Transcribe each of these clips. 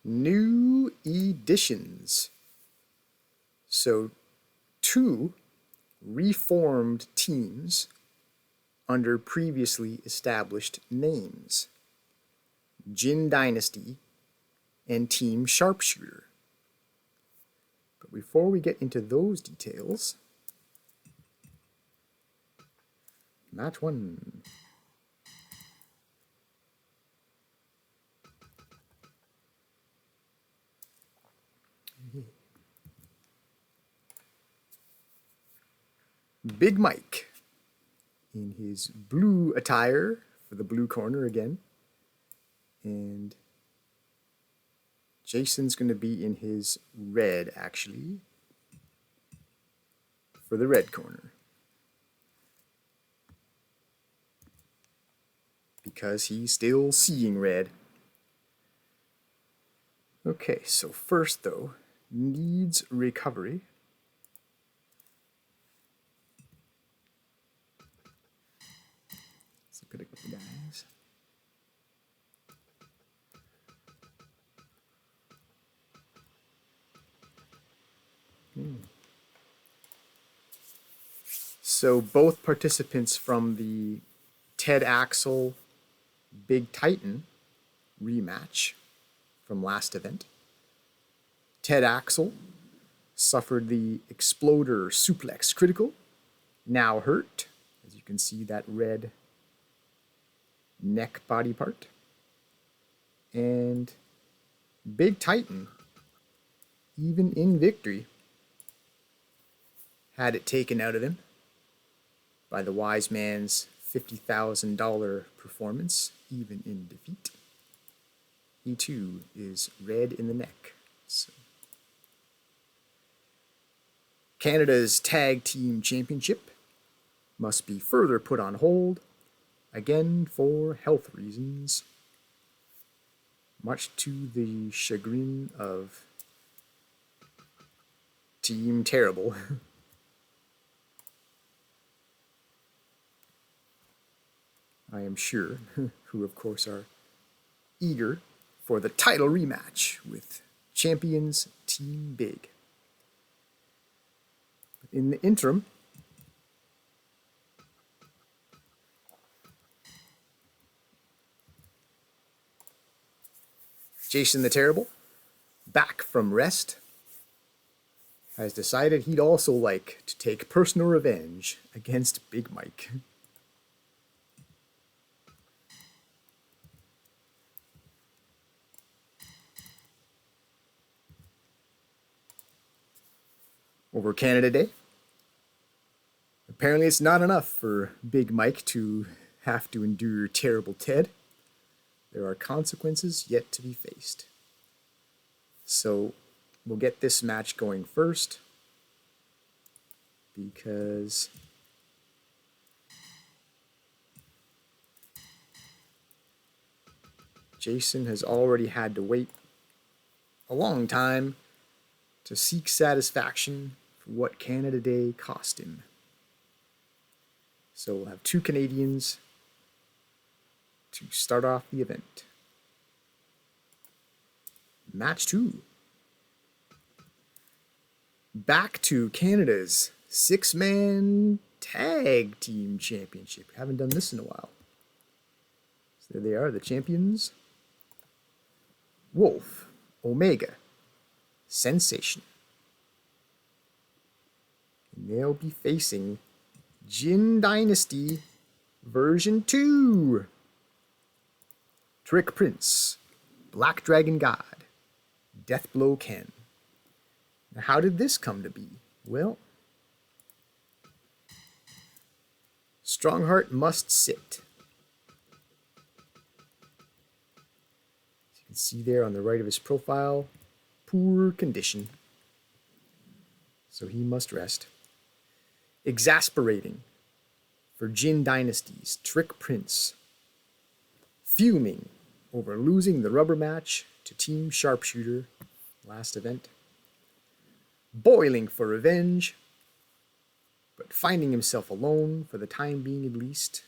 New editions. So, two reformed teams under previously established names. Jin Dynasty and Team Sharpshooter. But before we get into those details, match one. Big Mike in his blue attire for the blue corner again. And Jason's going to be in his red, actually, for the red corner. Because he's still seeing red. Okay, so first, though, needs recovery. Let's look at the guys. So both participants from the Ted Axel Big Titan rematch from last event. Ted Axel suffered the Exploder Suplex Critical, now hurt. As you can see, that red neck body part. And Big Titan, even in victory, had it taken out of him by the wise man's $50,000 performance, even in defeat. He too is red in the neck. So. Canada's Tag Team Championship must be further put on hold, again for health reasons, much to the chagrin of Team Terrible. I am sure, who of course are eager for the title rematch with champions Team Big. In the interim, Jason the Terrible, back from rest, has decided he'd also like to take personal revenge against Big Mike. Over Canada Day. Apparently it's not enough for Big Mike to have to endure Terrible Ted. There are consequences yet to be faced. So we'll get this match going first, because Jason has already had to wait a long time to seek satisfaction for what Canada Day cost him. So we'll have two Canadians to start off the event. Match 2. Back to Canada's 6-man Tag Team Championship. Haven't done this in a while. So there they are, the champions. Wolf, Omega, Sensation. And they'll be facing Jin Dynasty version 2. Trick Prince, Black Dragon God, Deathblow Ken. Now, how did this come to be? Well, Strongheart must sit. As you can see there on the right of his profile, poor condition. So he must rest. Exasperating for Jin Dynasty's Trick Prince. Fuming over losing the rubber match to Team Sharpshooter last event. Boiling for revenge, but finding himself alone for the time being at least.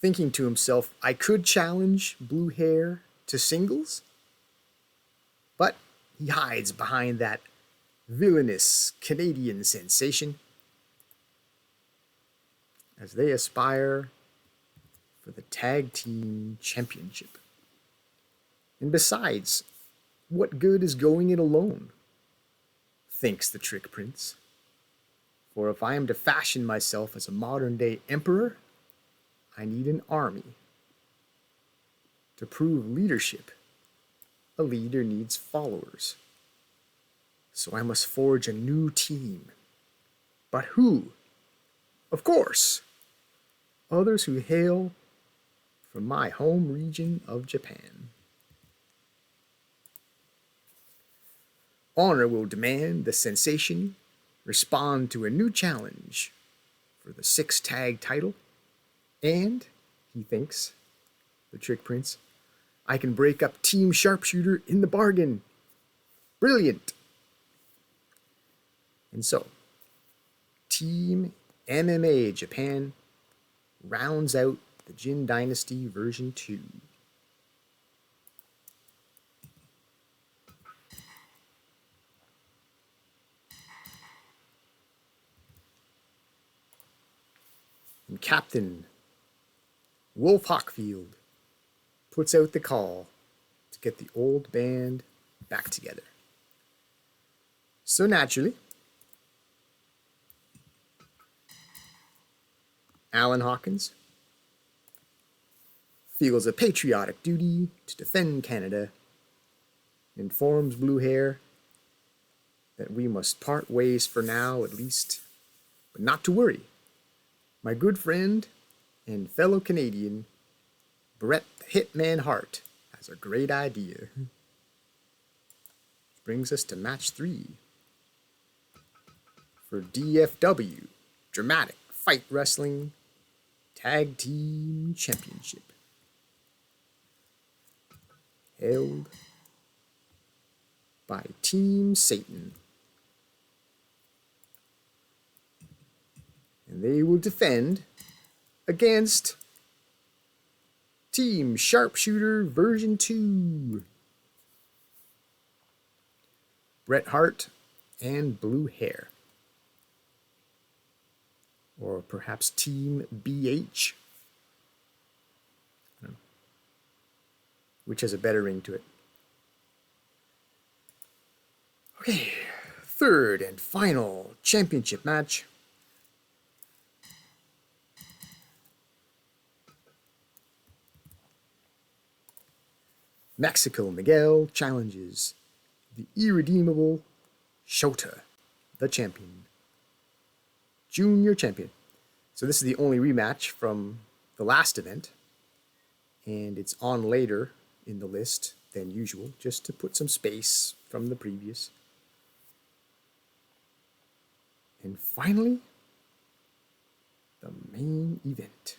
thinking to himself, I could challenge Blue Hair to singles, but he hides behind that villainous Canadian sensation as they aspire for the tag team championship. And besides, what good is going it alone? Thinks the Trick Prince. For if I am to fashion myself as a modern day emperor, I need an army. To prove leadership, a leader needs followers. So I must forge a new team. But who? Of course, others who hail from my home region of Japan. Honor will demand the sensation respond to a new challenge for the 6-tag title, and, he thinks, the Trick Prince, I can break up Team Sharpshooter in the bargain. Brilliant! And so, Team MMA Japan rounds out the Jin Dynasty version 2. And Captain Wolf Hockfield puts out the call to get the old band back together. So naturally, Alan Hawkins feels a patriotic duty to defend Canada, informs Blue Hair that we must part ways for now at least, but not to worry. My good friend and fellow Canadian, Bret the Hitman Hart, has a great idea. Which brings us to match 3 for DFW, Dramatic Fight Wrestling Tag Team Championship. Held by Team Satan. And they will defend against Team Sharpshooter version 2. Bret Hart and Blue Hair. Or perhaps Team BH. I don't know. Which has a better ring to it. Okay, third and final championship match. Mexico Miguel challenges the irredeemable Shota, the champion. Junior champion. So this is the only rematch from the last event. And it's on later in the list than usual, just to put some space from the previous. And finally, the main event.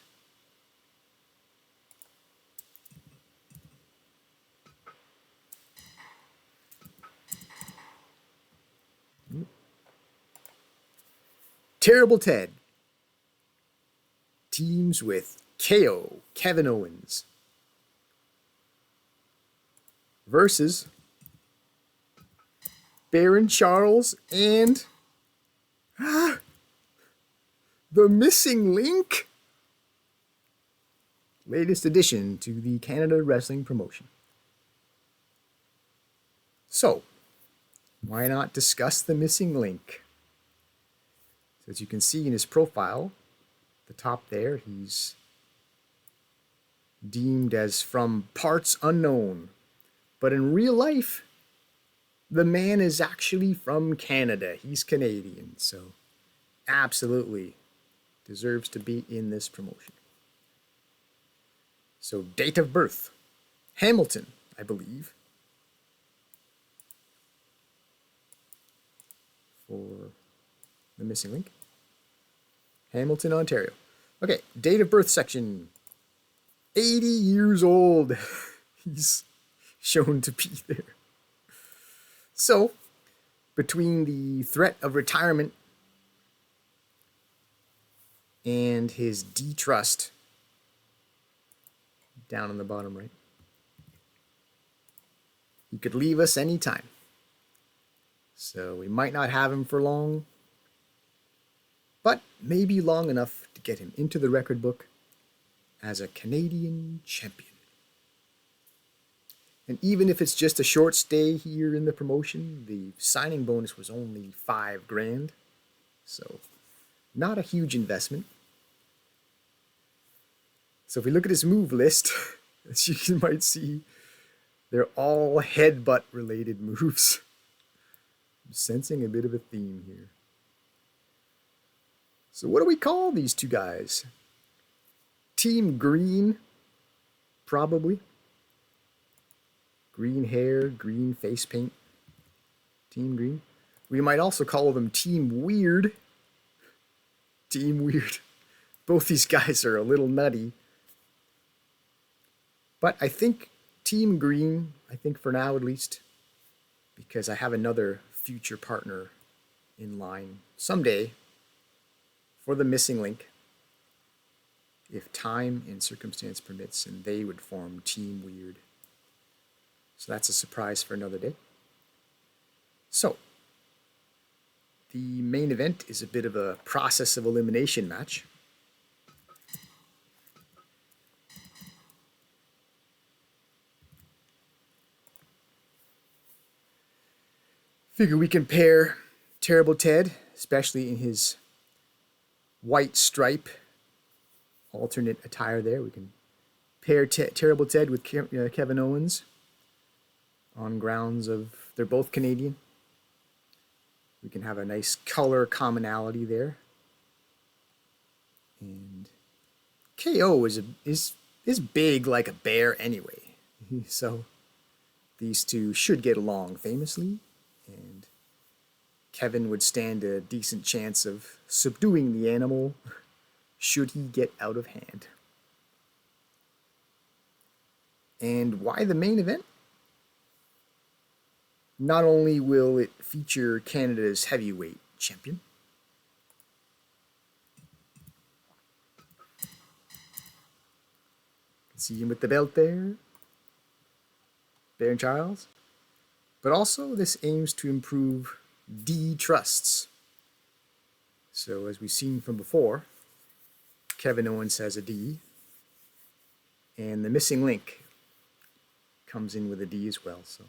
Terrible Ted teams with KO Kevin Owens versus Baron Charles and the Missing Link. Latest addition to the Canada Wrestling promotion. So, why not discuss the Missing Link? So as you can see in his profile, the top there, he's deemed as from parts unknown. But in real life, the man is actually from Canada. He's Canadian, so absolutely deserves to be in this promotion. So date of birth, Hamilton, I believe. For the Missing Link. Hamilton, Ontario. Okay, date of birth section. 80 years old. He's shown to be there. So, between the threat of retirement and his distrust down in the bottom right. He could leave us anytime. So we might not have him for long, but maybe long enough to get him into the record book as a Canadian champion. And even if it's just a short stay here in the promotion, the signing bonus was only $5,000. So not a huge investment. So if we look at his move list, as you might see, they're all headbutt related moves. I'm sensing a bit of a theme here. So what do we call these two guys? Team Green, probably. Green hair, green face paint. Team Green. We might also call them Team Weird. Team Weird. Both these guys are a little nutty. But I think Team Green, I think for now at least, because I have another future partner in line someday for the missing link, if time and circumstance permits, and they would form Team Weird. So that's a surprise for another day. So, the main event is a bit of a process of elimination match. Figure we can pair Terrible Ted, especially in his white stripe alternate attire there. We can pair Terrible Ted with Kevin Owens on grounds of they're both Canadian. We can have a nice color commonality there. And KO is big like a bear anyway. So these two should get along famously. And Kevin would stand a decent chance of subduing the animal should he get out of hand. And why the main event? Not only will it feature Canada's heavyweight champion, see him with the belt there, Baron Charles, but also this aims to improve D trusts. So as we've seen from before, Kevin Owens has a D, and the missing link comes in with a D as well. So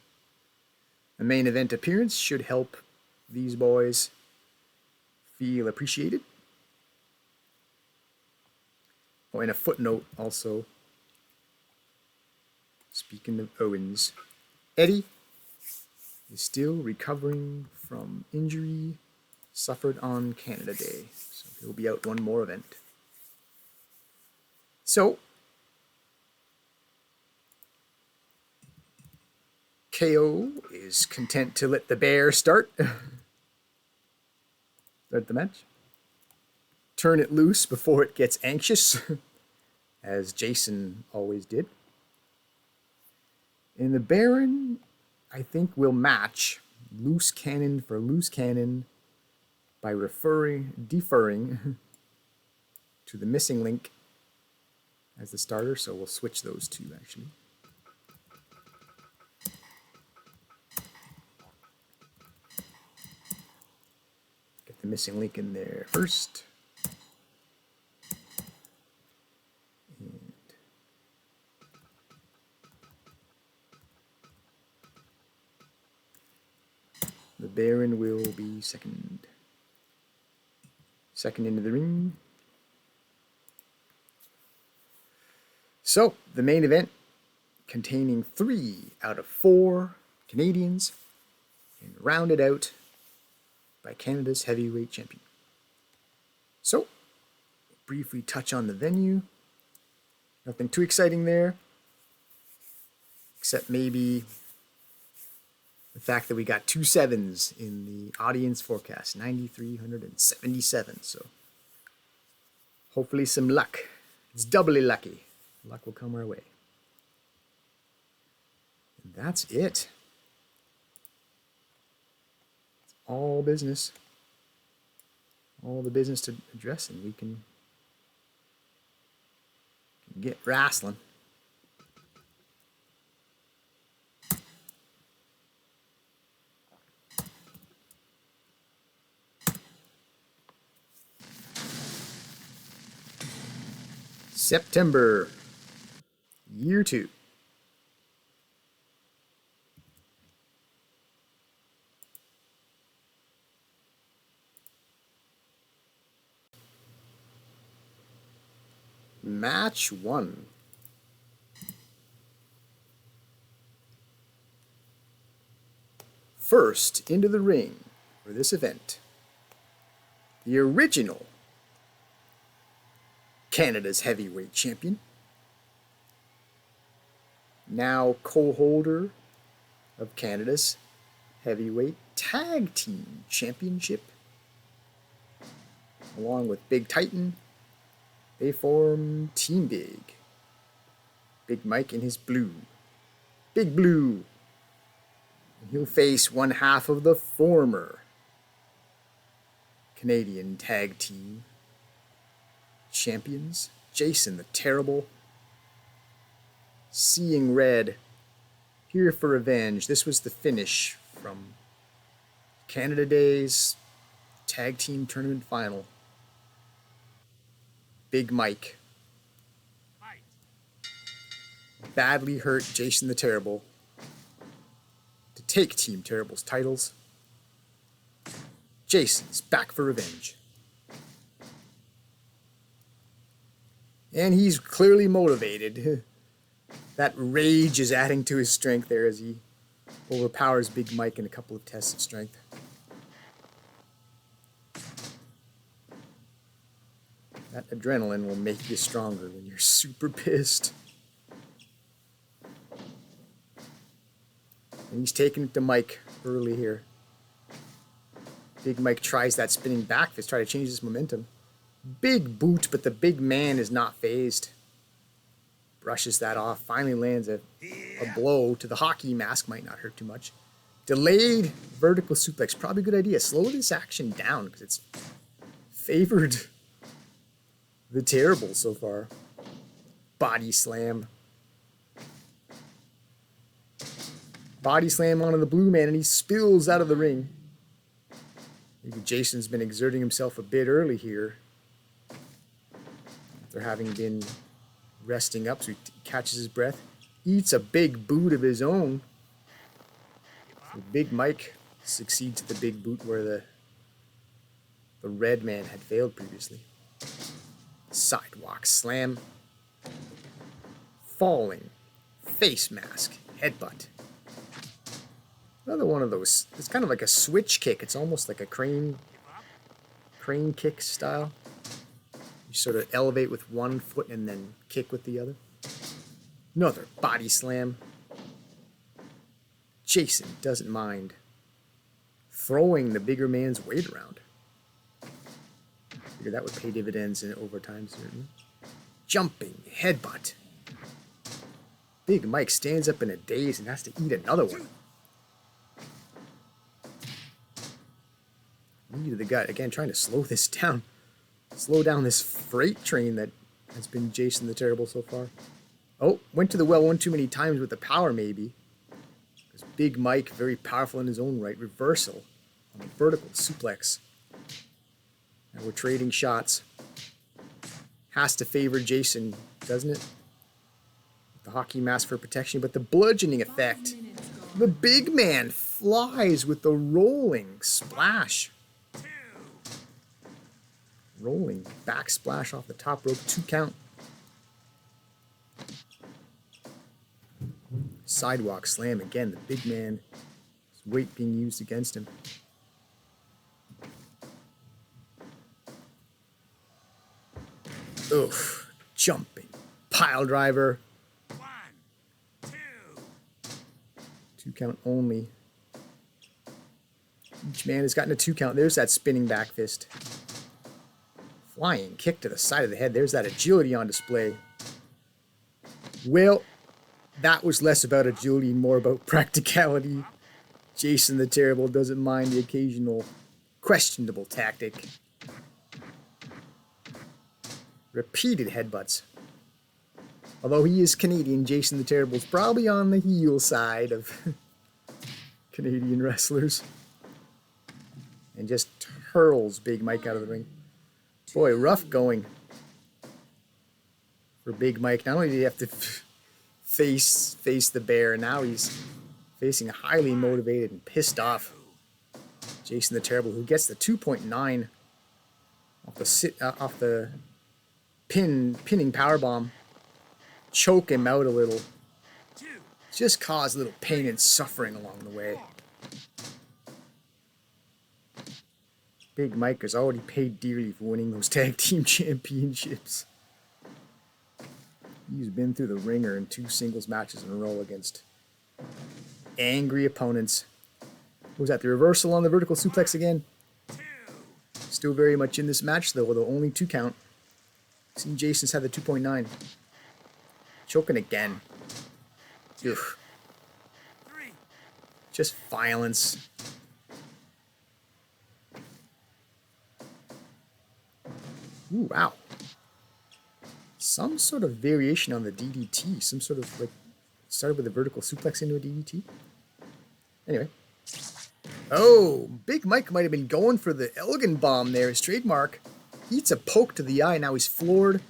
a main event appearance should help these boys feel appreciated. Oh, and a footnote also. Speaking of Owens, Eddie is still recovering from injury suffered on Canada Day. So he'll be out one more event. So, KO is content to let the bear start the match. Turn it loose before it gets anxious, as Jason always did. And the Baron, I think, will match loose cannon for loose cannon by deferring to the missing link as the starter. So we'll switch those two actually. Get the missing link in there first. And the Baron will be second into the ring. So, the main event, containing 3 out of 4 Canadians, and rounded out by Canada's heavyweight champion. So, briefly touch on the venue. Nothing too exciting there, except maybe the fact that we got 2 sevens in the audience forecast, 9,377. So, hopefully some luck. It's doubly lucky. Luck will come our way. And that's it. It's all business. All the business to address, and we can get wrestling. September, year 2. Match 1. First into the ring for this event, the original Canada's heavyweight champion, now co-holder of Canada's heavyweight tag team championship, along with Big Titan. They form Team Big. Big Mike in his blue. Big Blue. And he'll face one half of the former Canadian tag team champions, Jason the Terrible. Seeing Red, here for revenge. This was the finish from Canada Day's tag team tournament final. Big Mike badly hurt Jason the Terrible to take Team Terrible's titles. Jason's back for revenge. And he's clearly motivated. That rage is adding to his strength there as he overpowers Big Mike in a couple of tests of strength. That adrenaline will make you stronger when you're super pissed. And he's taking it to Mike early here. Big Mike tries that spinning back fist, try to change his momentum. Big boot, but the big man is not phased. Brushes that off, finally lands a blow to the hockey mask, might not hurt too much. Delayed vertical suplex, probably a good idea. Slow this action down because it's favored the Terrible so far. Body slam. Body slam onto the blue man and he spills out of the ring. Maybe Jason's been exerting himself a bit early here, after having been resting up, so he catches his breath. Eats a big boot of his own. So Big Mike succeeds at the big boot where the red man had failed previously. Sidewalk slam. Falling. Face mask. Headbutt. Another one of those. It's kind of like a switch kick. It's almost like a crane kick style. You sort of elevate with one foot and then kick with the other. Another body slam. Jason doesn't mind throwing the bigger man's weight around. Figure that would pay dividends in overtime, certainly. Jumping headbutt. Big Mike stands up in a daze and has to eat another one. Knee to the gut. Again, trying to slow this down. Slow down this freight train that has been Jason the Terrible so far. Oh, went to the well one too many times with the power, maybe. Because Big Mike, very powerful in his own right. Reversal on a vertical suplex. Now we're trading shots. Has to favor Jason, doesn't it? The hockey mask for protection, but the bludgeoning effect. The big man flies with the rolling splash. Rolling back splash off the top rope, 2 count. Sidewalk slam again. The big man, his weight being used against him. Oof, jumping pile driver. 1, 2 count only. Each man has gotten a 2 count. There's that spinning back fist. Flying kick to the side of the head. There's that agility on display. Well, that was less about agility and more about practicality. Jason the Terrible doesn't mind the occasional questionable tactic. Repeated headbutts. Although he is Canadian, Jason the Terrible is probably on the heel side of Canadian wrestlers. And just hurls Big Mike out of the ring. Boy, rough going for Big Mike. Not only did he have to face the bear, now he's facing a highly motivated and pissed off Jason the Terrible, who gets the 2.9 off the pinning power bomb. Choke him out a little. Just cause a little pain and suffering along the way. Big Mike has already paid dearly for winning those tag team championships. He's been through the ringer in 2 singles matches in a row against angry opponents. Was that the reversal on the vertical suplex again? Still very much in this match though, although only 2 count. Seen Jason's had the 2.9. Choking again. Ugh. Just violence. Ooh, wow. Some sort of variation on the DDT. Some sort of like started with a vertical suplex into a DDT. Anyway. Oh, Big Mike might have been going for the Elgin bomb there. His trademark. Eats a poke to the eye. Now he's floored.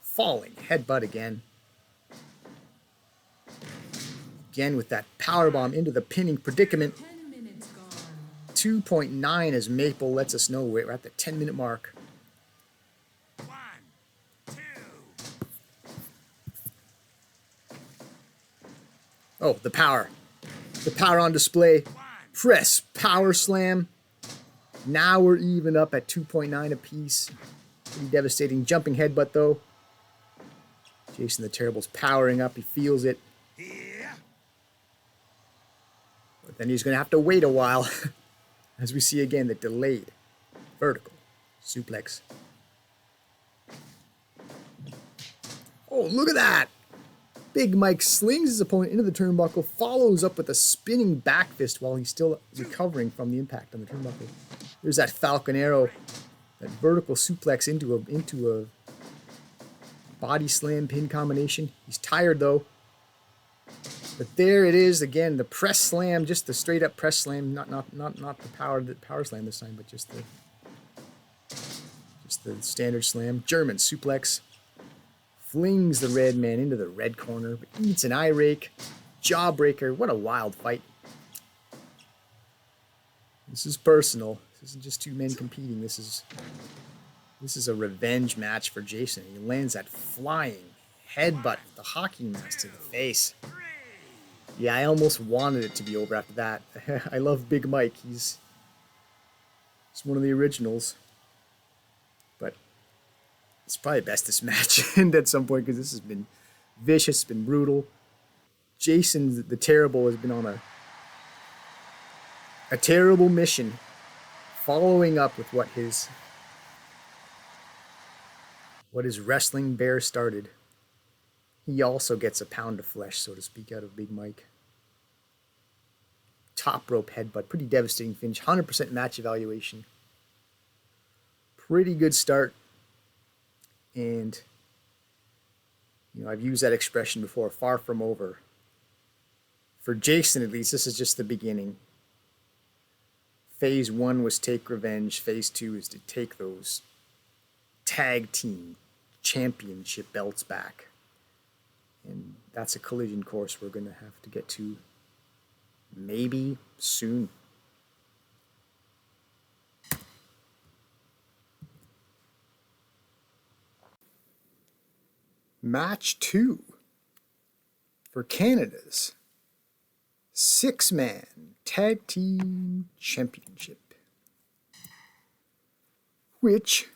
Falling. Headbutt again. Again with that power bomb into the pinning predicament. 2.9 as Maple lets us know we're at the 10-minute mark. 1, 2. Oh, the power. The power on display. Press power slam. Now we're even up at 2.9 apiece. Pretty devastating jumping headbutt though. Jason the Terrible's powering up. He feels it. Here. But then he's going to have to wait a while. As we see again the delayed vertical suplex. Oh, look at that. Big Mike slings his opponent into the turnbuckle, follows up with a spinning back fist while he's still recovering from the impact on the turnbuckle. There's that Falcon Arrow, that vertical suplex into a body slam pin combination. He's tired though. But there it is again, the press slam, just the straight up press slam, not the power slam this time, but just the standard slam. German suplex. Flings the red man into the red corner, but eats an eye rake. Jawbreaker. What a wild fight. This is personal. This isn't just 2 men competing. This is a revenge match for Jason. He lands that flying headbutt with the hockey mask to the face. Yeah, I almost wanted it to be over after that. I love Big Mike. He's one of the originals. But it's probably best this match end at some point because this has been vicious, been brutal. Jason the Terrible has been on a terrible mission, following up with what his wrestling bear started. He also gets a pound of flesh, so to speak, out of Big Mike. Top rope headbutt, pretty devastating finish, 100% match evaluation. Pretty good start. And, I've used that expression before, far from over. For Jason, at least, this is just the beginning. Phase 1 was take revenge. Phase 2 is to take those tag team championship belts back. And that's a collision course we're going to have to get to maybe soon. Match 2 for Canada's 6-man tag team championship. Which,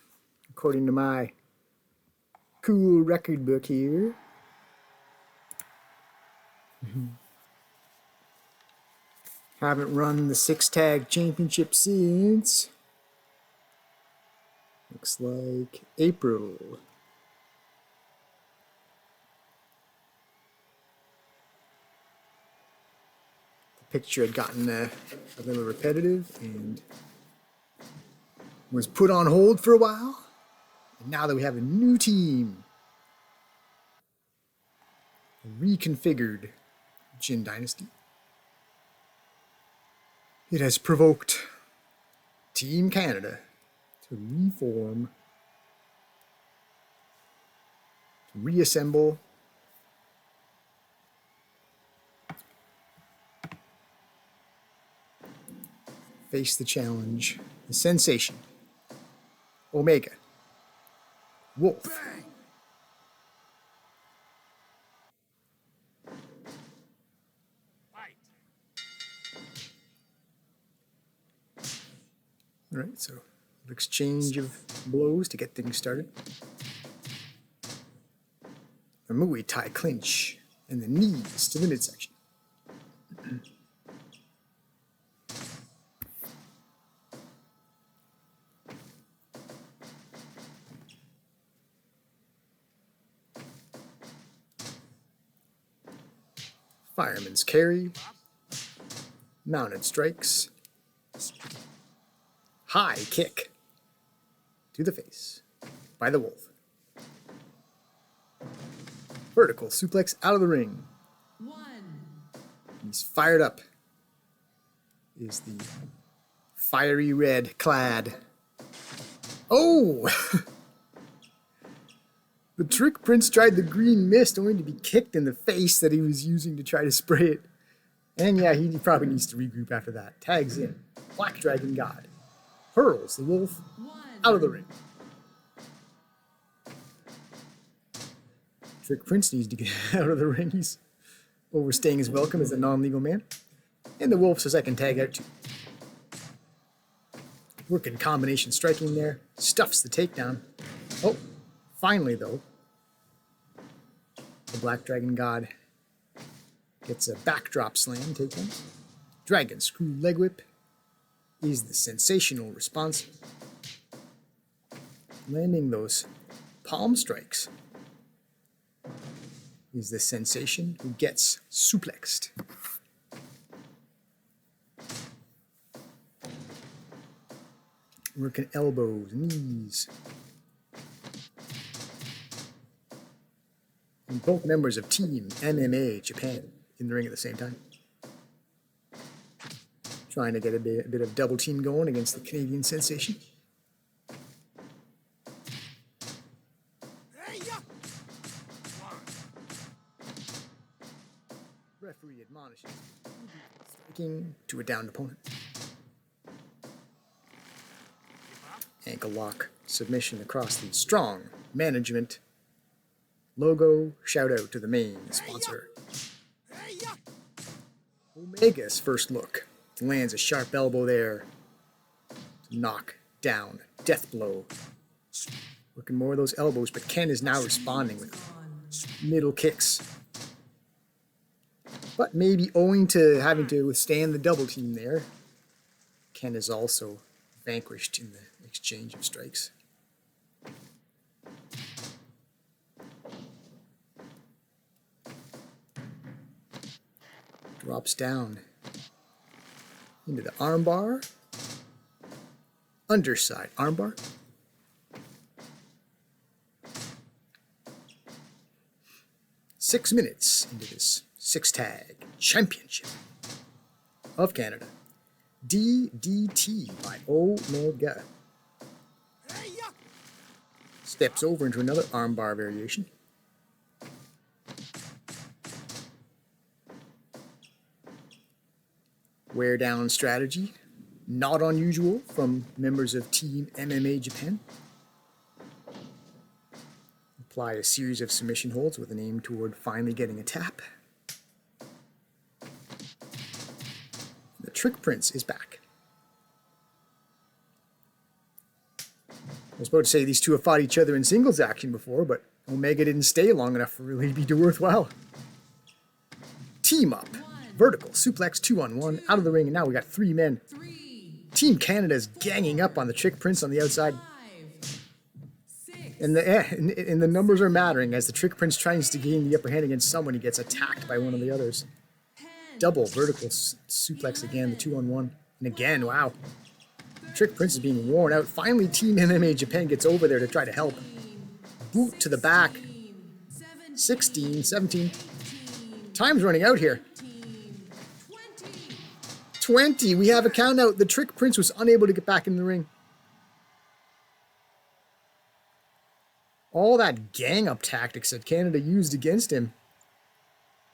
according to my cool record book here, haven't run the 6-tag championship since, looks like April. The picture had gotten a little repetitive and was put on hold for a while. And now that we have a new team, a reconfigured Jin Dynasty, it has provoked Team Canada to reform, to reassemble. Face the challenge. The sensation. Omega. Wolf. Bang! Fight! All right, so exchange of blows to get things started. A Muay Thai clinch and the knees to the midsection. Fireman's carry. Mounted strikes. High kick to the face by the Wolf. Vertical suplex out of the ring. He's fired up. Is the fiery red clad. Oh! The Trick Prince tried the green mist only to be kicked in the face that he was using to try to spray it. And yeah, he probably needs to regroup after that. Tags in. Black Dragon God. Hurls the Wolf out of the ring. Trick Prince needs to get out of the ring. He's overstaying his welcome as a non-legal man. And the Wolf says I can tag out too. Working combination striking there. Stuffs the takedown. Oh, finally though, the Black Dragon God gets a backdrop slam takedown. Dragon Screw Leg Whip is the sensational response. Landing those palm strikes is the sensation who gets suplexed. Working elbows, knees. And both members of Team MMA Japan in the ring at the same time. Trying to get a bit of double team going against the Canadian sensation. Referee admonishes. Striking to a downed opponent. Ankle lock submission across the strong management logo. Shout out to the main sponsor. Omega's first look. Lands a sharp elbow there. Knock down. Death blow. Working more of those elbows, but Ken is now responding with middle kicks. But maybe owing to having to withstand the double team there, Ken is also vanquished in the exchange of strikes. Drops down into the armbar. Underside armbar. Six minutes into this six-tag championship of Canada. DDT by Omega. Steps over into another armbar variation. Wear down strategy. Not unusual from members of Team MMA Japan. Apply a series of submission holds with an aim toward finally getting a tap. The Trick Prince is back. I was about to say these two have fought each other in singles action before, but Omega didn't stay long enough for really to be worthwhile. Team up. Vertical suplex 2-on-1 out of the ring, and now we got three men. Team Canada is ganging up on the Trick Prince on the outside. And the numbers are mattering as the Trick Prince tries to gain the upper hand against someone. He gets attacked by one of the others. Double vertical suplex again, the 2-on-1. And again, wow. Trick Prince is being worn out. Finally, Team MMA Japan gets over there to try to help. Boot to the back. 16, 17. Time's running out here. 20. We have a count out. The Trick Prince was unable to get back in the ring. All that gang-up tactics that Canada used against him.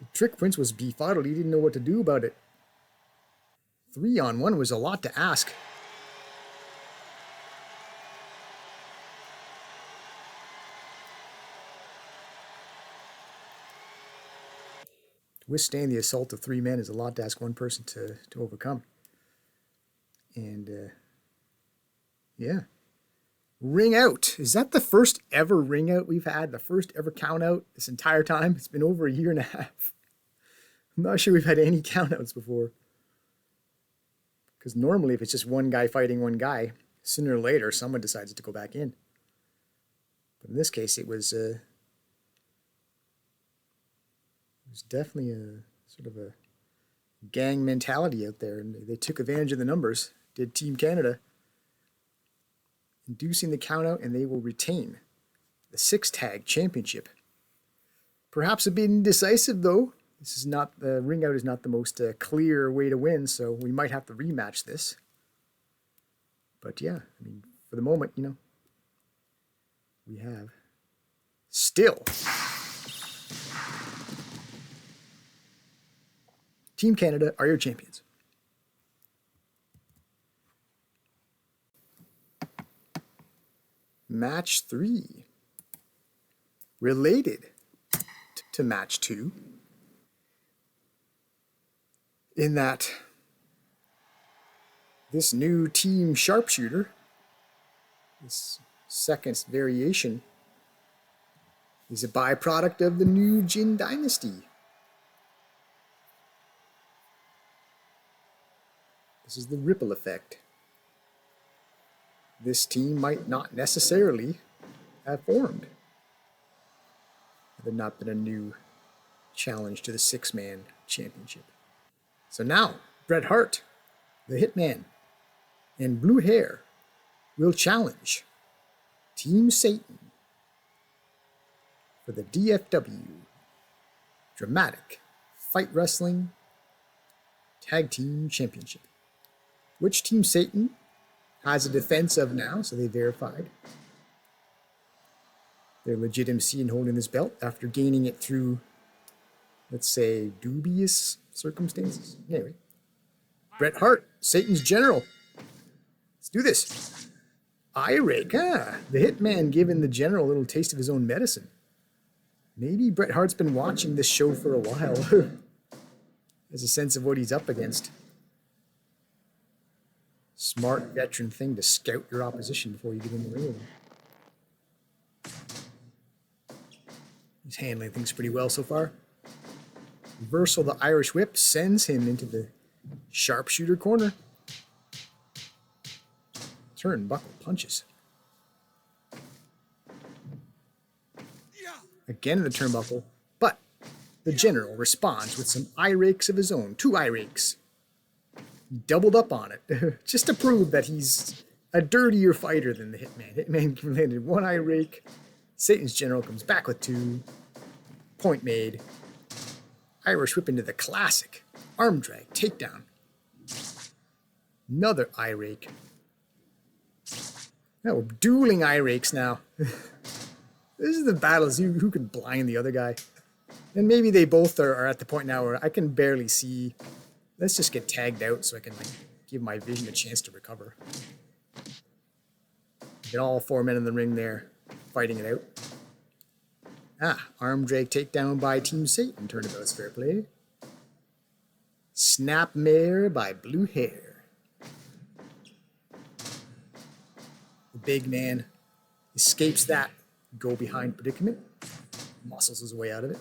The trick Prince was befuddled. He didn't know what to do about it. 3-on-1 was a lot to ask. To withstand the assault of 3 men is a lot to ask one person to overcome. And, yeah. Ring out. Is that the first ever ring out we've had? The first ever count out this entire time? It's been over a year and a half. I'm not sure we've had any count outs before. Because normally if it's just one guy fighting one guy, sooner or later someone decides to go back in. But in this case it was definitely a sort of a gang mentality out there, and they took advantage of the numbers, did Team Canada, inducing the countout, and they will retain the 6-tag championship. Perhaps a bit indecisive though. This is not, the ring out is not the most clear way to win, so we might have to rematch this. But yeah, I mean, for the moment, you know, we have still Team Canada are your champions. Match 3. Related to match 2. In that this new team sharpshooter, this second variation, is a byproduct of the new Jin dynasty. This is the ripple effect. This team might not necessarily have formed had there not been a new challenge to the 6-man championship. So now, Bret Hart, the Hitman, and Blue Hair will challenge Team Satan for the DFW Dramatic Fight Wrestling Tag Team Championship, which Team Satan has a defense of now, so they verified their legitimacy in holding this belt after gaining it through, let's say, dubious circumstances. Anyway, Bret Hart, Satan's general. Let's do this. Eye rake, the Hitman giving the general a little taste of his own medicine. Maybe Bret Hart's been watching this show for a while. Has a sense of what he's up against. Smart veteran thing to scout your opposition before you get in the ring with him. He's handling things pretty well so far. Reversal of the Irish whip sends him into the sharpshooter corner. Turnbuckle punches. Again in the turnbuckle, but the general responds with some eye rakes of his own. 2 eye rakes. Doubled up on it, just to prove that he's a dirtier fighter than the Hitman. Hitman landed 1 eye rake. Satan's general comes back with 2. Point made. Irish whip into the classic arm drag takedown. Another eye rake. Now we're dueling eye rakes now. This is the battles who can blind the other guy. And maybe they both are at the point now where I can barely see. Let's just get tagged out so I can give my vision a chance to recover. Get all 4 men in the ring there fighting it out. Arm drag takedown by Team Satan. Turnabout's fair play. Snap mare by Blue Hair. The big man escapes that go behind predicament. Muscles his way out of it.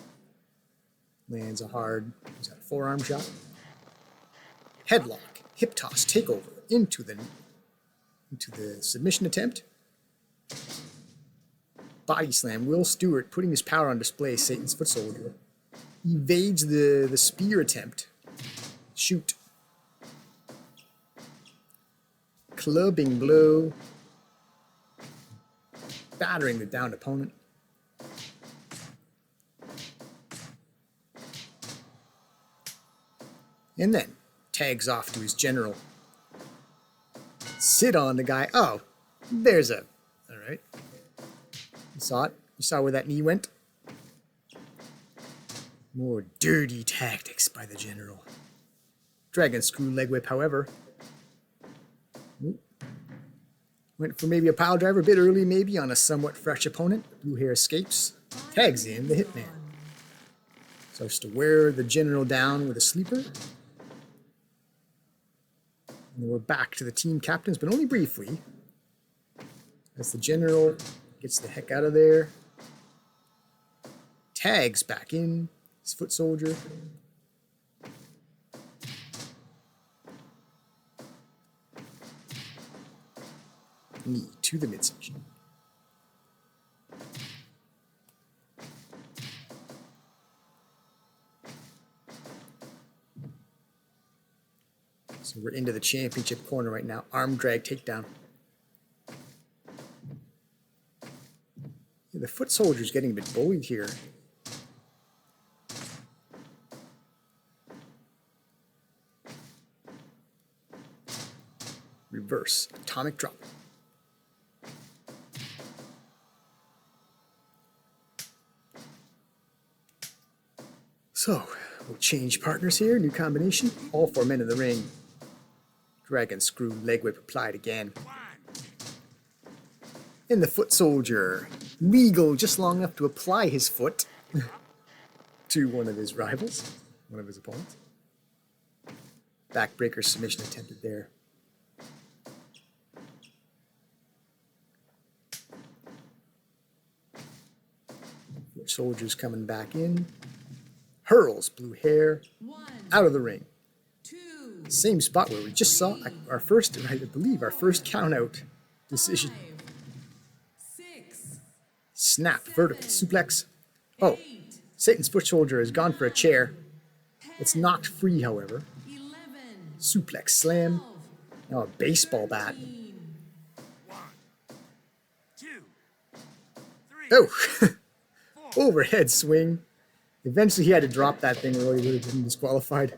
Lands a hard forearm shot. Headlock, hip toss, takeover into the submission attempt. Body slam, Will Stewart putting his power on display, Satan's foot soldier. Evades the spear attempt. Shoot. Clubbing blow. Battering the downed opponent. And then tags off to his general. Sit on the guy. Oh, there's a... All right. You saw it. You saw where that knee went? More dirty tactics by the general. Dragon screw leg whip, however. Went for maybe a pile driver a bit early, maybe on a somewhat fresh opponent. Blue hair escapes. Tags in the hitman. Starts to wear the general down with a sleeper. And we're back to the team captains, but only briefly. As the general gets the heck out of there. Tags back in. His foot soldier. Knee to the midsection. So we're into the championship corner right now. Arm drag takedown. Yeah, the foot soldier's getting a bit bullied here. Reverse atomic drop. So, we'll change partners here. New combination. All 4 men in the ring. Dragon screw leg whip applied again. And the foot soldier. Legal just long enough to apply his foot to one of his rivals. One of his opponents. Backbreaker submission attempted there. Foot soldier's coming back in. Hurls blue hair out of the ring. Same spot where we just saw our first, I believe, our first count out decision. Snap, vertical suplex. Oh, Satan's foot soldier has gone for a chair. It's knocked free, however. Suplex slam. Now a baseball bat. 1, 2, 3. Oh, overhead swing. Eventually he had to drop that thing or he would have been disqualified.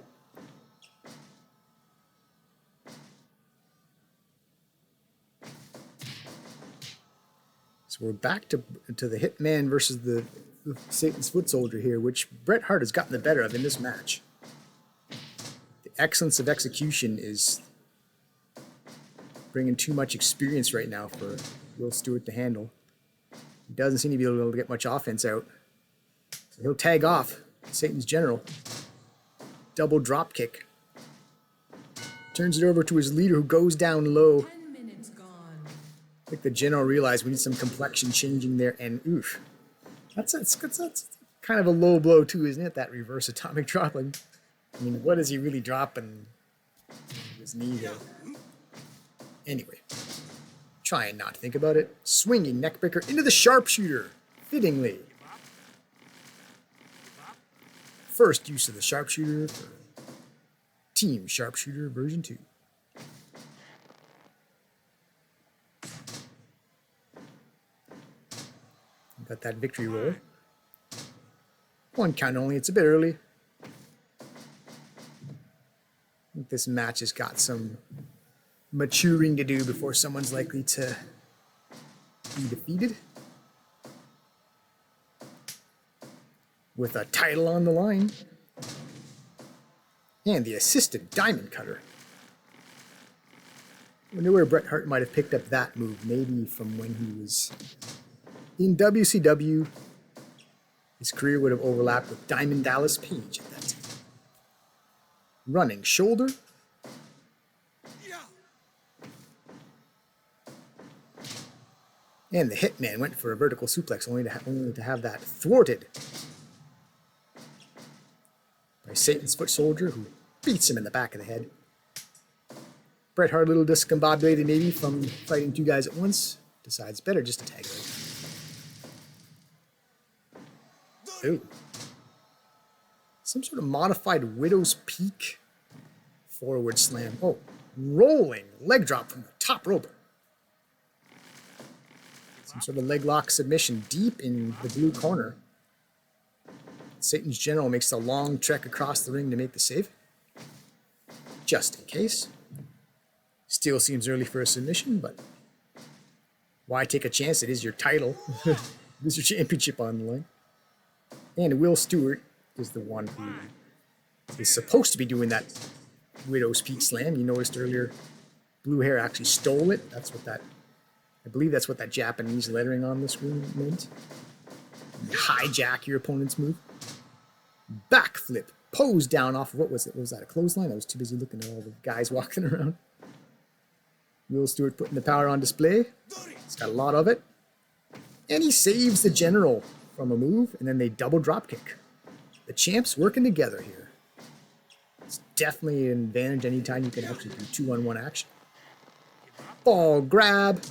So we're back to the Hitman versus the Satan's foot soldier here, which Bret Hart has gotten the better of in this match. The excellence of execution is bringing too much experience right now for Will Stewart to handle. He doesn't seem to be able to get much offense out. So he'll tag off Satan's general. Double drop kick. Turns it over to his leader who goes down low. 10 minutes gone. I think the general realized we need some complexion changing there, and oof. That's kind of a low blow too, isn't it? That reverse atomic drop. Like, I mean, what is he really dropping? His knee there. Anyway, try and not think about it. Swinging neckbreaker into the sharpshooter. Fittingly. First use of the sharpshooter for Team Sharpshooter version 2. Got that victory roll. 1 count only, it's a bit early. I think this match has got some maturing to do before someone's likely to be defeated. With a title on the line. And the assisted diamond cutter. I wonder where Bret Hart might have picked up that move. Maybe from when he was in WCW. His career would have overlapped with Diamond Dallas Page at that time. Running shoulder. And the Hitman went for a vertical suplex, only to have that thwarted by Satan's foot soldier, who beats him in the back of the head. Bret Hart, a little discombobulated maybe from fighting 2 guys at once, decides better just to tag him. Ooh. Some sort of modified Widow's Peak forward slam. Oh, rolling leg drop from the top rope. Some sort of leg lock submission deep in the blue corner. Satan's general makes a long trek across the ring to make the save. Just in case. Still seems early for a submission, but why take a chance? It is your title. Mr. Championship on the line. And Will Stewart is the one who is supposed to be doing that Widow's Peak Slam. You noticed earlier, Blue Hair actually stole it. I believe that's what that Japanese lettering on the screen meant. You hijack your opponent's move. Backflip. Pose down off of, what was it? Was that a clothesline? I was too busy looking at all the guys walking around. Will Stewart putting the power on display. He's got a lot of it. And he saves the General from a move, and then they double drop kick. The champs working together here. It's definitely an advantage anytime you can actually do 2-on-1 action. Ball grab.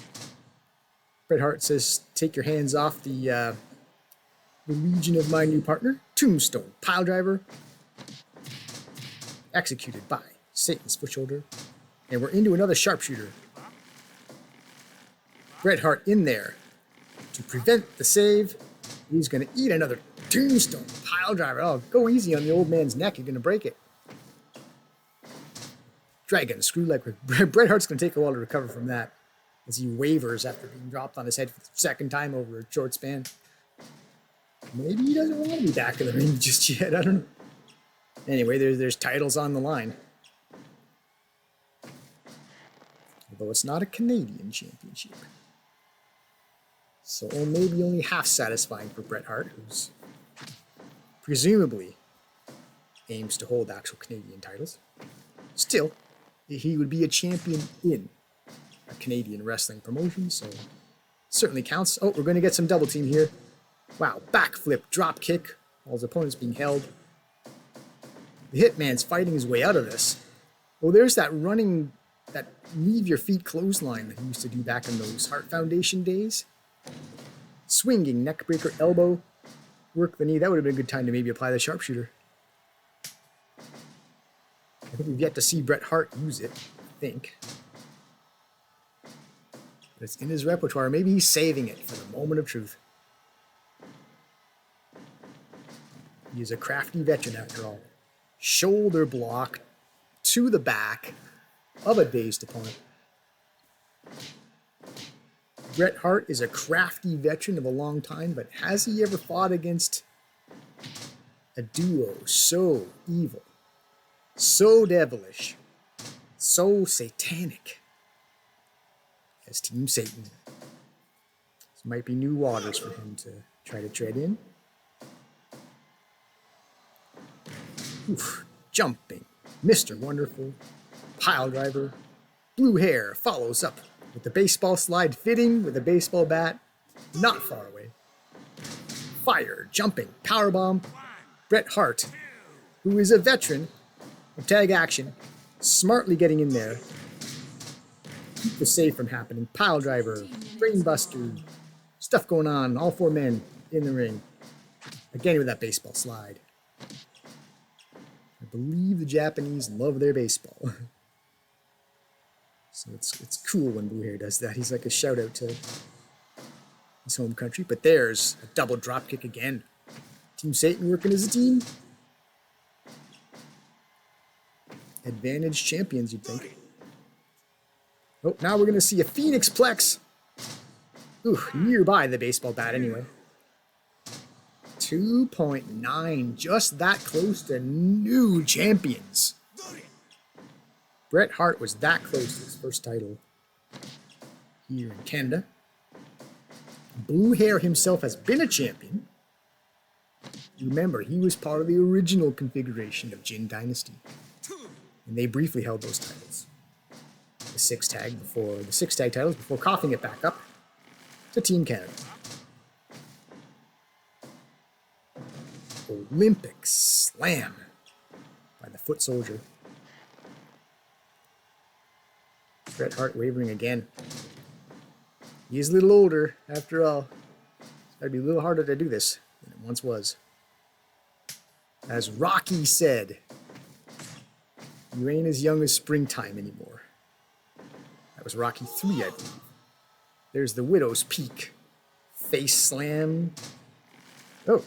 Bret Hart says, take your hands off the region of my new partner. Tombstone pile driver. Executed by Satan's foot shoulder. And we're into another sharpshooter. Bret Hart in there to prevent the save. He's going to eat another tombstone pile driver. Oh, go easy on the old man's neck. You're going to break it. Dragon screw leg. Bret Hart's going to take a while to recover from that as he wavers after being dropped on his head for the second time over a short span. Maybe he doesn't want to be back in the ring just yet. I don't know. Anyway, there's titles on the line. Although it's not a Canadian championship. So maybe only half satisfying for Bret Hart, who's presumably aims to hold actual Canadian titles. Still, he would be a champion in a Canadian wrestling promotion, so certainly counts. Oh, we're going to get some double team here. Wow, backflip, drop kick, while his opponent's being held. The Hitman's fighting his way out of this. Oh, there's that running, that leave your feet clothesline that he used to do back in those Hart Foundation days. Swinging neckbreaker elbow. Work the knee. That would have been a good time to maybe apply the sharpshooter. I think we've yet to see Bret Hart use it, I think. But it's in his repertoire. Maybe he's saving it for the moment of truth. He is a crafty veteran after all. Shoulder block to the back of a dazed opponent. Bret Hart is a crafty veteran of a long time, but has he ever fought against a duo so evil, so devilish, so satanic as Team Satan? This might be new waters for him to try to tread in. Oof, jumping, Mr. Wonderful, pile driver, Blue Hair follows up with the baseball slide fitting with a baseball bat, not far away. Fire, jumping, powerbomb, Bret Hart, who is a veteran of tag action, smartly getting in there. Keep the save from happening. Pile driver, brainbuster, stuff going on, all four men in the ring. Again with that baseball slide. I believe the Japanese love their baseball. So it's cool when Blue Hair does that. He's like a shout out to his home country. But there's a double drop kick again. Team Satan working as a team. Advantage champions, you'd think. Oh, now we're going to see a Phoenix Plex. Ooh, nearby the baseball bat anyway. 2.9, just that close to new champions. Bret Hart was that close to his first title here in Canada. Blue Hair himself has been a champion. Remember, he was part of the original configuration of Jin Dynasty. And they briefly held those titles. The six tag titles before coughing it back up to Team Canada. Olympic slam by the Foot Soldier. Bret Hart wavering again. He is a little older, after all. It's gotta be a little harder to do this than it once was. As Rocky said, you ain't as young as springtime anymore. That was Rocky 3, I believe. There's the Widow's Peak. Face slam. Oh.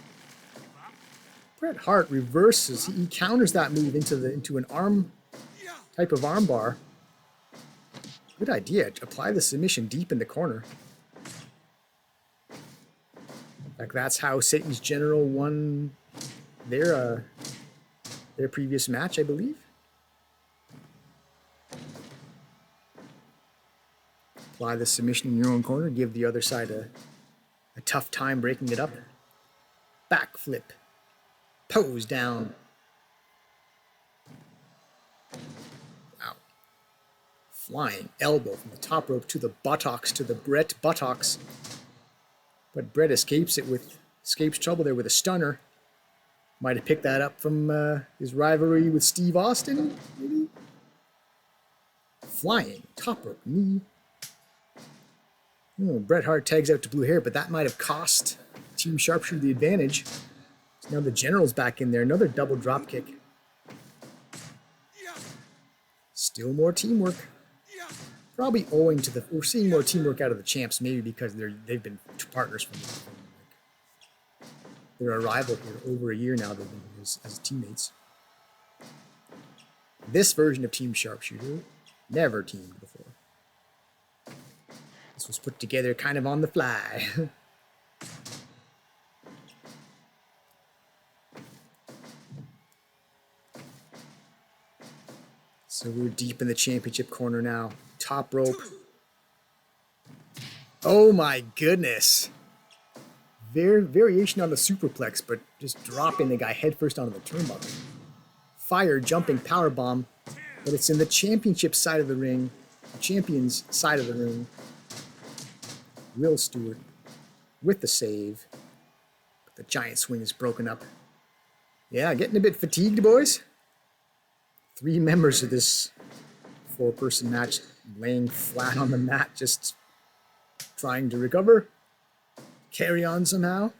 Bret Hart reverses. He counters that move into an arm type of arm bar. Good idea. Apply the submission deep in the corner. Like that's how Satan's General won their previous match, I believe. Apply the submission in your own corner, give the other side a tough time breaking it up. Backflip. Pose down. Wow. Flying elbow from the top rope to the buttocks, to the Bret buttocks. But Bret escapes trouble there with a stunner. Might have picked that up from his rivalry with Steve Austin, maybe? Flying, top rope knee. Oh, Bret Hart tags out to Blue Hair, but that might have cost Team Sharpshooter the advantage. So now the General's back in there. Another double drop kick. Still more teamwork. Probably owing to we're seeing more teamwork out of the champs, maybe because they've been partners from their arrival here over a year now. They've been as teammates. This version of Team Sharpshooter never teamed before. This was put together kind of on the fly. So we're deep in the championship corner now. Top rope. Oh my goodness. Variation on the superplex, but just dropping the guy headfirst onto the turnbuckle. Fire jumping power bomb, but it's in the championship side of the ring. The champion's side of the ring. Will Stewart with the save. But the giant swing is broken up. Yeah, getting a bit fatigued, boys. 3 members of this 4-person match laying flat on the mat, just trying to recover. Carry on somehow.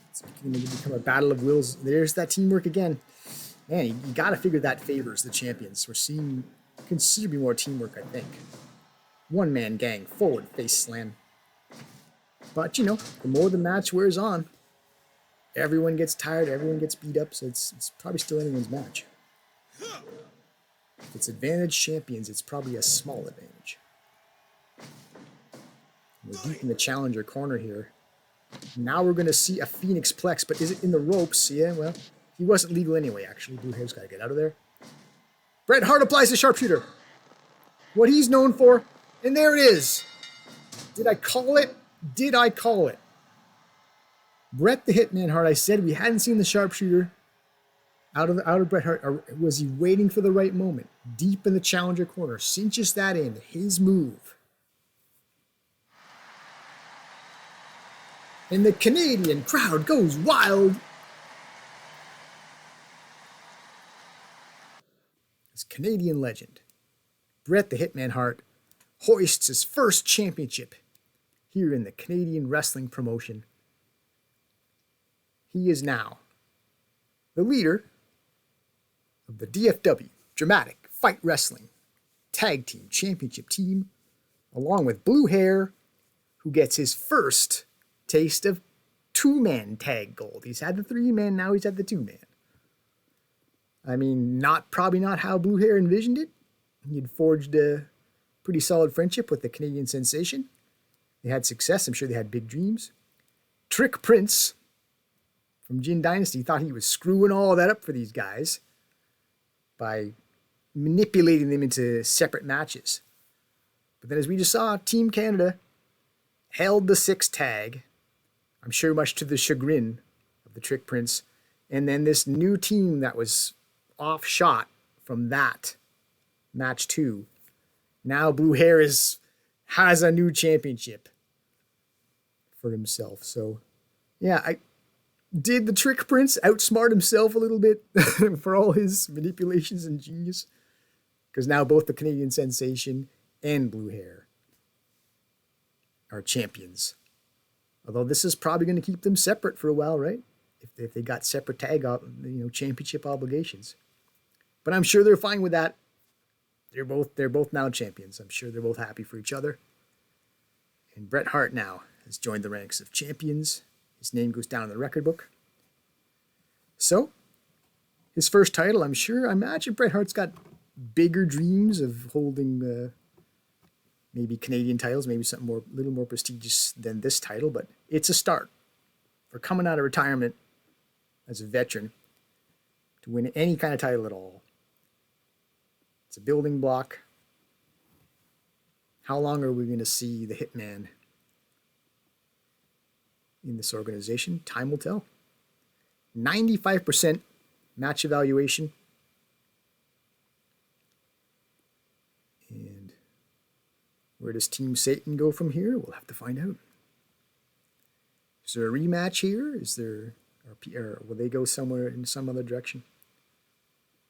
It's beginning to become a battle of wills. There's that teamwork again. Man, you got to figure that favors the champions. We're seeing considerably more teamwork, I think. One-man gang, forward, face slam. But, the more the match wears on, everyone gets tired, everyone gets beat up, so it's probably still anyone's match. If it's advantage champions, it's probably a small advantage. We're deep in the challenger corner here. Now we're going to see a Phoenix Plex, but is it in the ropes? Yeah, well, he wasn't legal anyway, actually. Blue Hair's got to get out of there. Bret Hart applies the sharpshooter. What he's known for, and there it is. Did I call it? Did I call it? Bret the Hitman Hart, I said we hadn't seen the sharpshooter out of Bret Hart. Or was he waiting for the right moment? Deep in the challenger corner, cinches that in, his move. And the Canadian crowd goes wild. This Canadian legend, Bret the Hitman Hart, hoists his first championship here in the Canadian wrestling promotion. He is now the leader of the DFW Dramatic Fight Wrestling Tag Team Championship team, along with Blue Hair, who gets his first taste of 2-man tag gold. He's had the 3-man, now he's had the 2-man. I mean, probably not how Blue Hair envisioned it. He had forged a pretty solid friendship with the Canadian sensation. They had success. I'm sure they had big dreams. Trick Prince from Jin Dynasty thought he was screwing all that up for these guys by manipulating them into separate matches. But then as we just saw, Team Canada held the 6 tag, I'm sure much to the chagrin of the Trick Prince. And then this new team that was off shot from that match 2. Now Blue Hair has a new championship for himself. So, yeah, did the Trick Prince outsmart himself a little bit for all his manipulations and genius? Because now both the Canadian sensation and Blue Hair are champions. Although this is probably going to keep them separate for a while, right? If they got separate championship obligations. But I'm sure they're fine with that. They're both now champions. I'm sure they're both happy for each other. And Bret Hart now has joined the ranks of champions. His name goes down in the record book. So, his first title, I imagine Bret Hart's got bigger dreams of holding maybe Canadian titles, maybe something a little more prestigious than this title, but it's a start. for coming out of retirement as a veteran to win any kind of title at all. It's a building block. How long are we going to see the Hitman in this organization? Time will tell. 95% match evaluation. And where does Team Satan go from here? We'll have to find out. Is there a rematch here? Is there, or will they go somewhere in some other direction?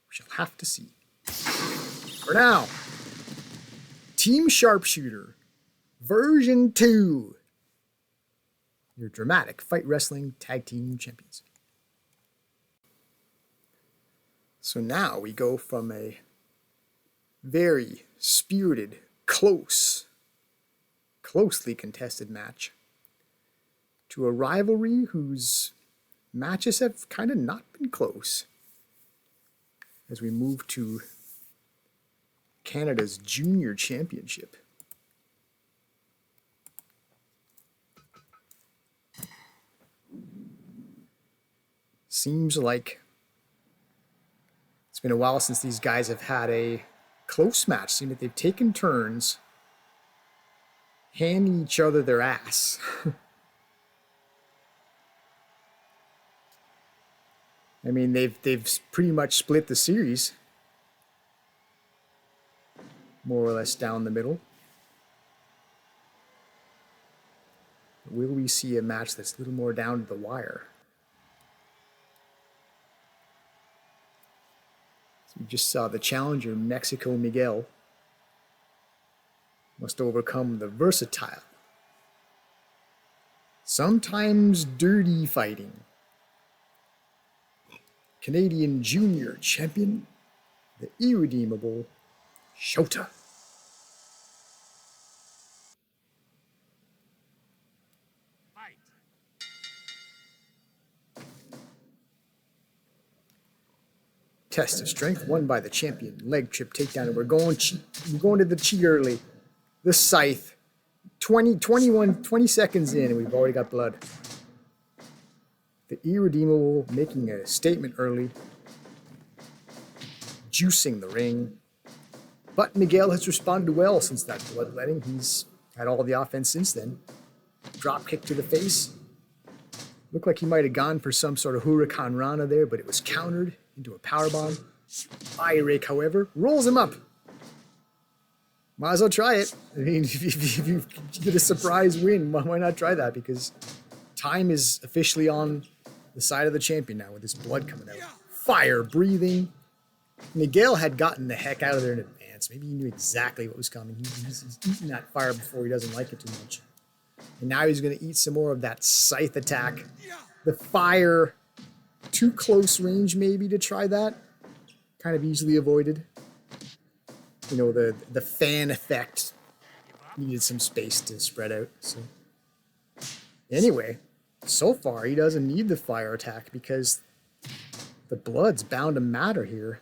We shall have to see. For now, Team Sharpshooter, version 2. Your dramatic fight wrestling tag team champions. So now we go from a very spirited, closely contested match to a rivalry whose matches have kind of not been close as we move to Canada's Junior Championship. Seems like it's been a while since these guys have had a close match. Seems like they've taken turns handing each other their ass. I mean, they've pretty much split the series, more or less down the middle. Will we see a match that's a little more down to the wire? So we just saw the challenger, Mexico Miguel, must overcome the versatile, sometimes dirty fighting Canadian Junior Champion, the irredeemable Shota. Fight. Test of strength won by the champion. Leg trip takedown, and we're going to the cheat early. The scythe. 20 seconds in, and we've already got blood. The irredeemable making a statement early, juicing the ring. But Miguel has responded well since that bloodletting. He's had all the offense since then. Drop kick to the face. Looked like he might have gone for some sort of Huracan Rana there, but it was countered into a powerbomb. Eye rake, however, rolls him up. Might as well try it. I mean, if you get a surprise win, why not try that? Because time is officially on the side of the champion now with his blood coming out. Fire breathing. Miguel had gotten the heck out of there in advance. Maybe he knew exactly what was coming. He's eaten that fire before. He doesn't like it too much. And now he's going to eat some more of that scythe attack. The fire, too close range maybe to try that. Kind of easily avoided. You know, the fan effect needed some space to spread out. So anyway, so far he doesn't need the fire attack because the blood's bound to matter here.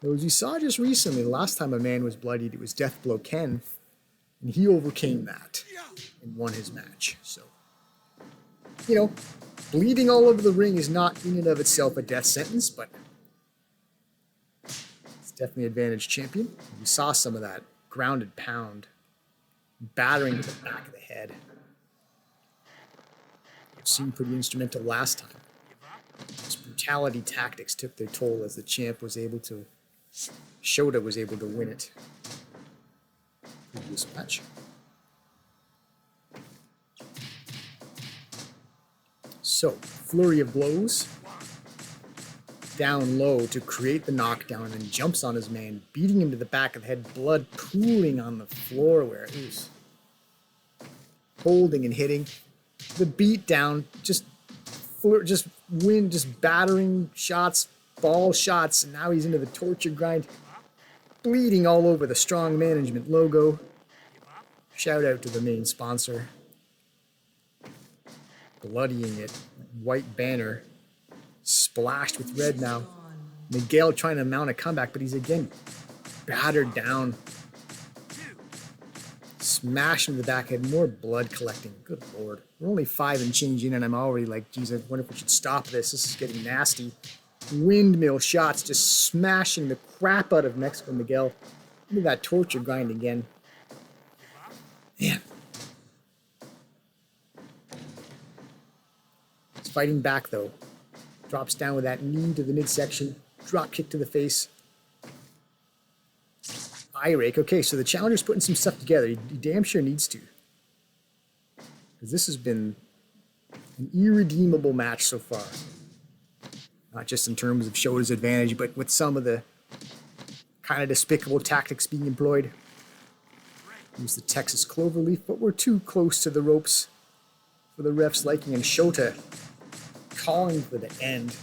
As you saw just recently, the last time a man was bloodied, it was Deathblow Ken, and he overcame that and won his match. So, you know, bleeding all over the ring is not in and of itself a death sentence, but it's definitely advantage champion. We saw some of that grounded pound, battering to the back of the head. It seemed pretty instrumental last time. His brutality tactics took their toll as the champ was able to, Shota was able to win it. Previous match. So, flurry of blows. Down low to create the knockdown and jumps on his man, beating him to the back of the head, blood pooling on the floor where it was. Holding and hitting. The beat down, just battering shots, ball shots, and now he's into the torture grind. Bleeding all over the Strong Management logo. Shout out to the main sponsor. Bloodying it. White banner. Splashed with red now. Miguel trying to mount a comeback, but he's again battered down. Smash him in the back head. More blood collecting. Good lord. We're only 5 and change in, and I'm already like, geez, I wonder if we should stop this. This is getting nasty. Windmill shots just smashing the crap out of Mexico Miguel. Look at that torture grind again. Man. He's fighting back though. Drops down with that knee to the midsection. Drop kick to the face. Eye rake. Okay, so the challenger's putting some stuff together. He damn sure needs to. Because this has been an irredeemable match so far. Not just in terms of Shota's advantage, but with some of the kind of despicable tactics being employed. Use the Texas Cloverleaf, but we're too close to the ropes for the ref's liking, and Shota calling for the end.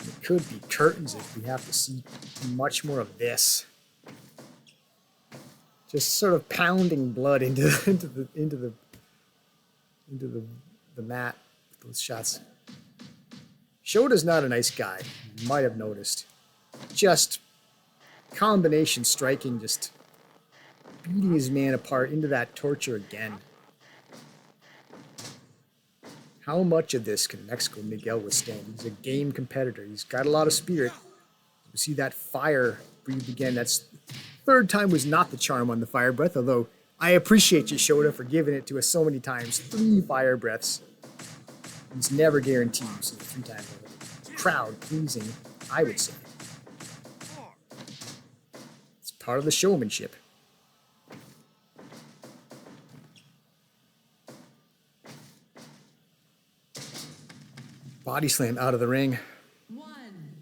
It could be curtains if we have to see much more of this. Just sort of pounding blood into the mat with those shots. Shota's not a nice guy. You might have noticed. Just combination striking, just beating his man apart into that torture again. How much of this can Mexico Miguel withstand? He's a game competitor. He's got a lot of spirit. You see that fire breathed again. That's third time was not the charm on the fire breath, although I appreciate you, Shota, for giving it to us so many times. 3 fire breaths. He's never guaranteed you see it 3 times already. Crowd pleasing, I would say. It's part of the showmanship. Body slam out of the ring. I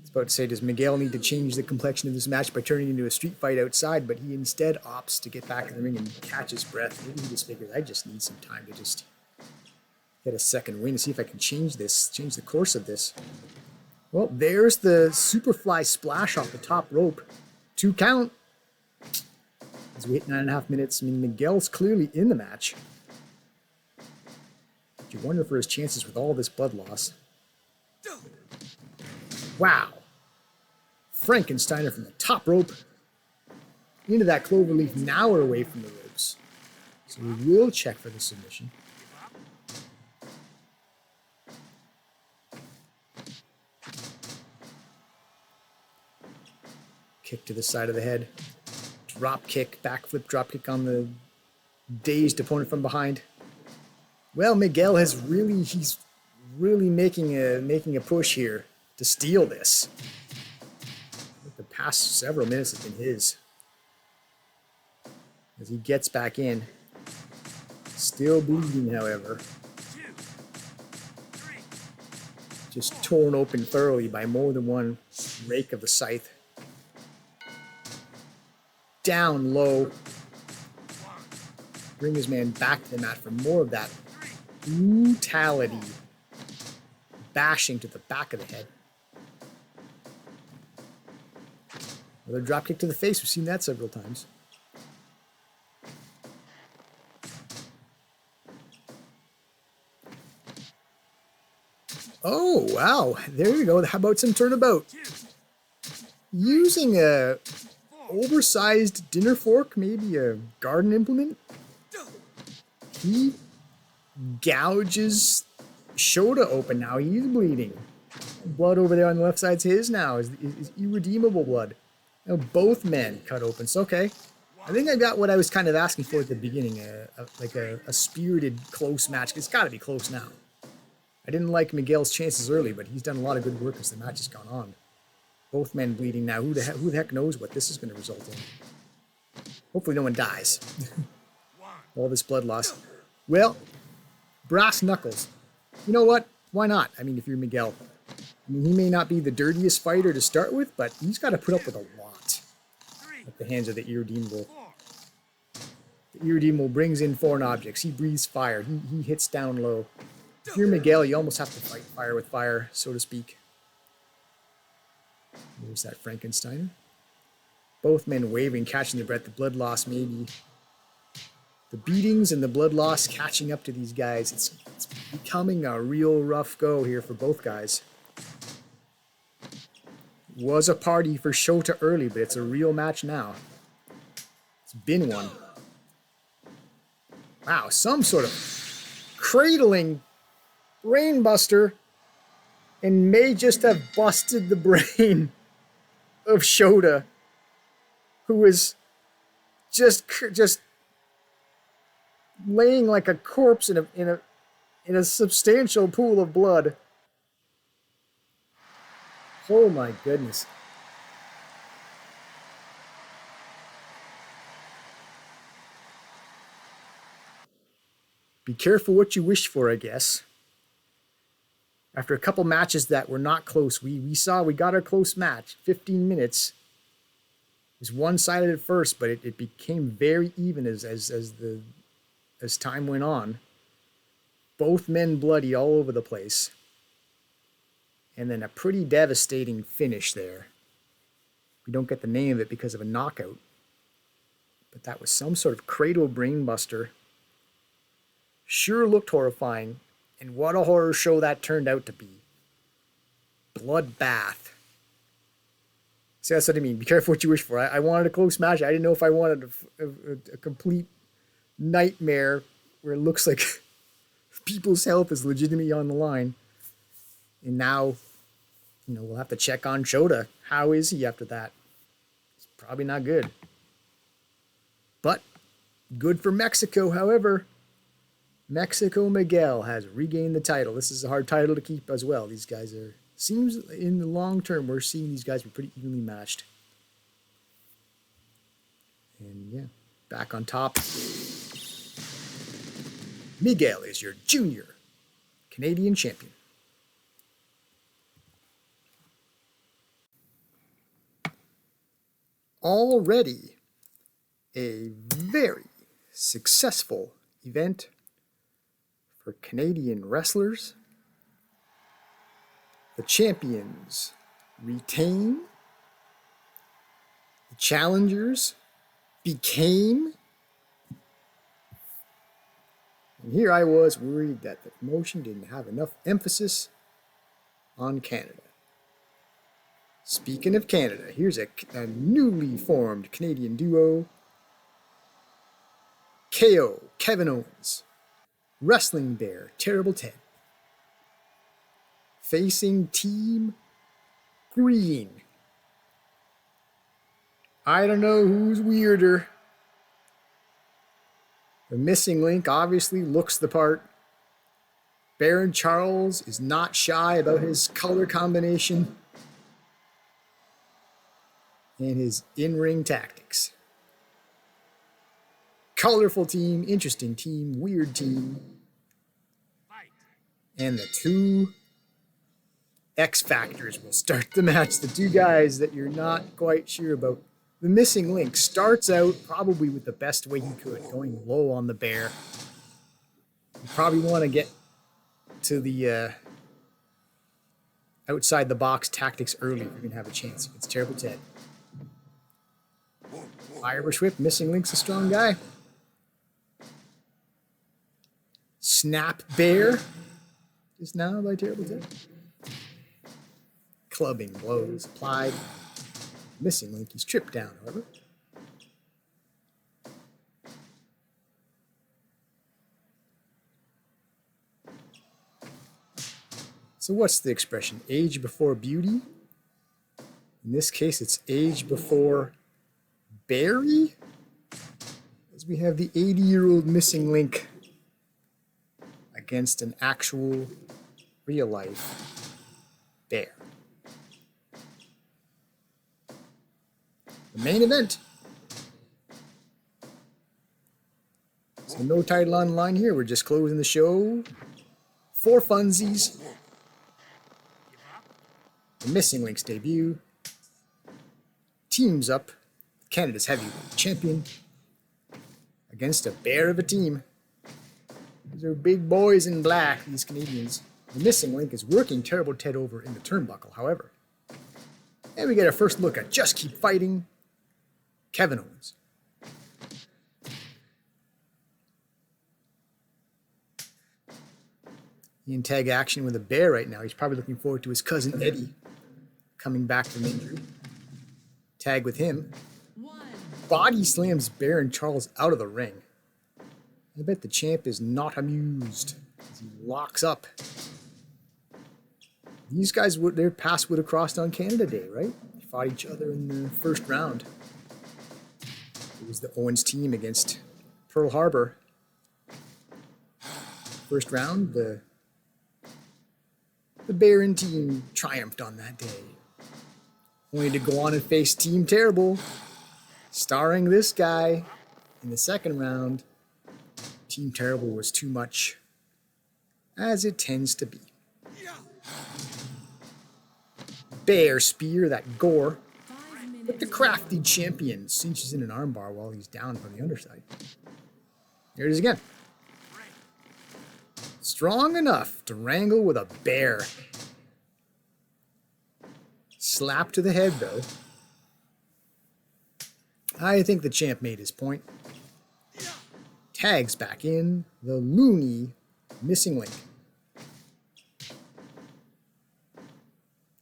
was about to say, does Miguel need to change the complexion of this match by turning into a street fight outside? But he instead opts to get back in the ring and catch his breath. Maybe he just figures, I just need some time to just get a second win to see if I can change the course of this. Well, there's the Superfly splash off the top rope. 2 count. As we hit 9.5 minutes, I mean, Miguel's clearly in the match. But you wonder for his chances with all this blood loss. Wow. Frankensteiner from the top rope into that cloverleaf. Now we're away from the ropes. So we will check for the submission. Kick to the side of the head. Drop kick, backflip drop kick on the dazed opponent from behind. Well, Miguel he's really making a push here to steal this. The past several minutes have been his. As he gets back in. Still bleeding, however. Just torn open thoroughly by more than one rake of the scythe. Down low. Bring his man back to the mat for more of that brutality. Bashing to the back of the head. Another drop kick to the face. We've seen that several times. Oh, wow. There you go. How about some turnabout? Using a oversized dinner fork, maybe a garden implement. He gouges Shota open now. He's bleeding. Blood over there on the left side's his now. Is irredeemable blood. Now both men cut open. So, okay. I think I got what I was kind of asking for at the beginning. Like a spirited, close match. It's got to be close now. I didn't like Miguel's chances early, but he's done a lot of good work as the match has gone on. Both men bleeding now. Who the heck knows what this is going to result in? Hopefully no one dies. All this blood loss. Well, brass knuckles. You know what? Why not? I mean, if you're Miguel. I mean, he may not be the dirtiest fighter to start with, but he's got to put up with a lot at the hands of the Irredeemable. The Irredeemable brings in foreign objects. He breathes fire. He hits down low. If you're Miguel, you almost have to fight fire with fire, so to speak. There's that Frankensteiner. Both men waving, catching their breath. The blood loss, maybe. The beatings and the blood loss catching up to these guys. It's becoming a real rough go here for both guys. Was a party for Shota early, but it's a real match now. It's been one. Wow, some sort of cradling brainbuster, and may just have busted the brain of Shota, who is just laying like a corpse in a substantial pool of blood. Oh my goodness. Be careful what you wish for, I guess. After a couple matches that were not close, we got a close match. 15 minutes. It was one-sided at first, but it became very even as time went on. Both men bloody all over the place. And then a pretty devastating finish there. We don't get the name of it because of a knockout. But that was some sort of cradle brainbuster. Sure looked horrifying. And what a horror show that turned out to be. Bloodbath. See, that's what I mean. Be careful what you wish for. I wanted a close match. I didn't know if I wanted a complete nightmare where it looks like people's health is legitimately on the line. And now, we'll have to check on Shota. How is he after that? It's probably not good. But good for Mexico, however. Mexico Miguel has regained the title. This is a hard title to keep as well. These guys seems in the long term, we're seeing these guys be pretty evenly matched. And yeah, back on top. Miguel is your junior Canadian champion. Already a very successful event for Canadian wrestlers. The champions retain. The challengers became. And here I was worried that the promotion didn't have enough emphasis on Canada. Speaking of Canada, here's a newly formed Canadian duo. KO, Kevin Owens. Wrestling Bear, Terrible Ted. Facing Team Green. I don't know who's weirder. The missing link obviously looks the part. Baron Charles is not shy about his color combination and his in-ring tactics. Colorful team, interesting team, weird team. And the two X Factors will start the match. The two guys that you're not quite sure about. The missing link starts out probably with the best way he could, going low on the bear. You probably want to get to the outside the box tactics early if you're going to have a chance. It's Terrible Ted. Irish Whip, missing link's a strong guy. Snap Bear is now by Terrible Ted. Clubbing blows applied. Missing link, he's tripped down, however. So what's the expression? Age before beauty? In this case, it's age before Barry? As we have the 80-year-old missing link against an actual, real-life bear. The main event. So no title on the line here. We're just closing the show for funsies. The Missing Link's debut. Teams up. Canada's heavyweight champion against a bear of a team. These are big boys in black, these Canadians. The Missing Link is working Terrible Ted over in the turnbuckle, however. And we get a first look at Just Keep Fighting, Kevin Owens. He in tag action with a bear right now. He's probably looking forward to his cousin Eddie coming back from injury. Tag with him. Body slams Baron Charles out of the ring. I bet the champ is not amused as he locks up. These guys, their paths would have crossed on Canada Day, right? They fought each other in the first round. It was the Owens team against Pearl Harbor. First round, the Baron team triumphed on that day. Only to go on and face Team Terrible, starring this guy in the second round. Team Terrible was too much, as it tends to be. Bear spear, that gore. But the crafty champion cinches in an armbar while he's down from the underside. There it is again. Strong enough to wrangle with a bear. Slap to the head, though. I think the champ made his point. Tags back in the loony missing link.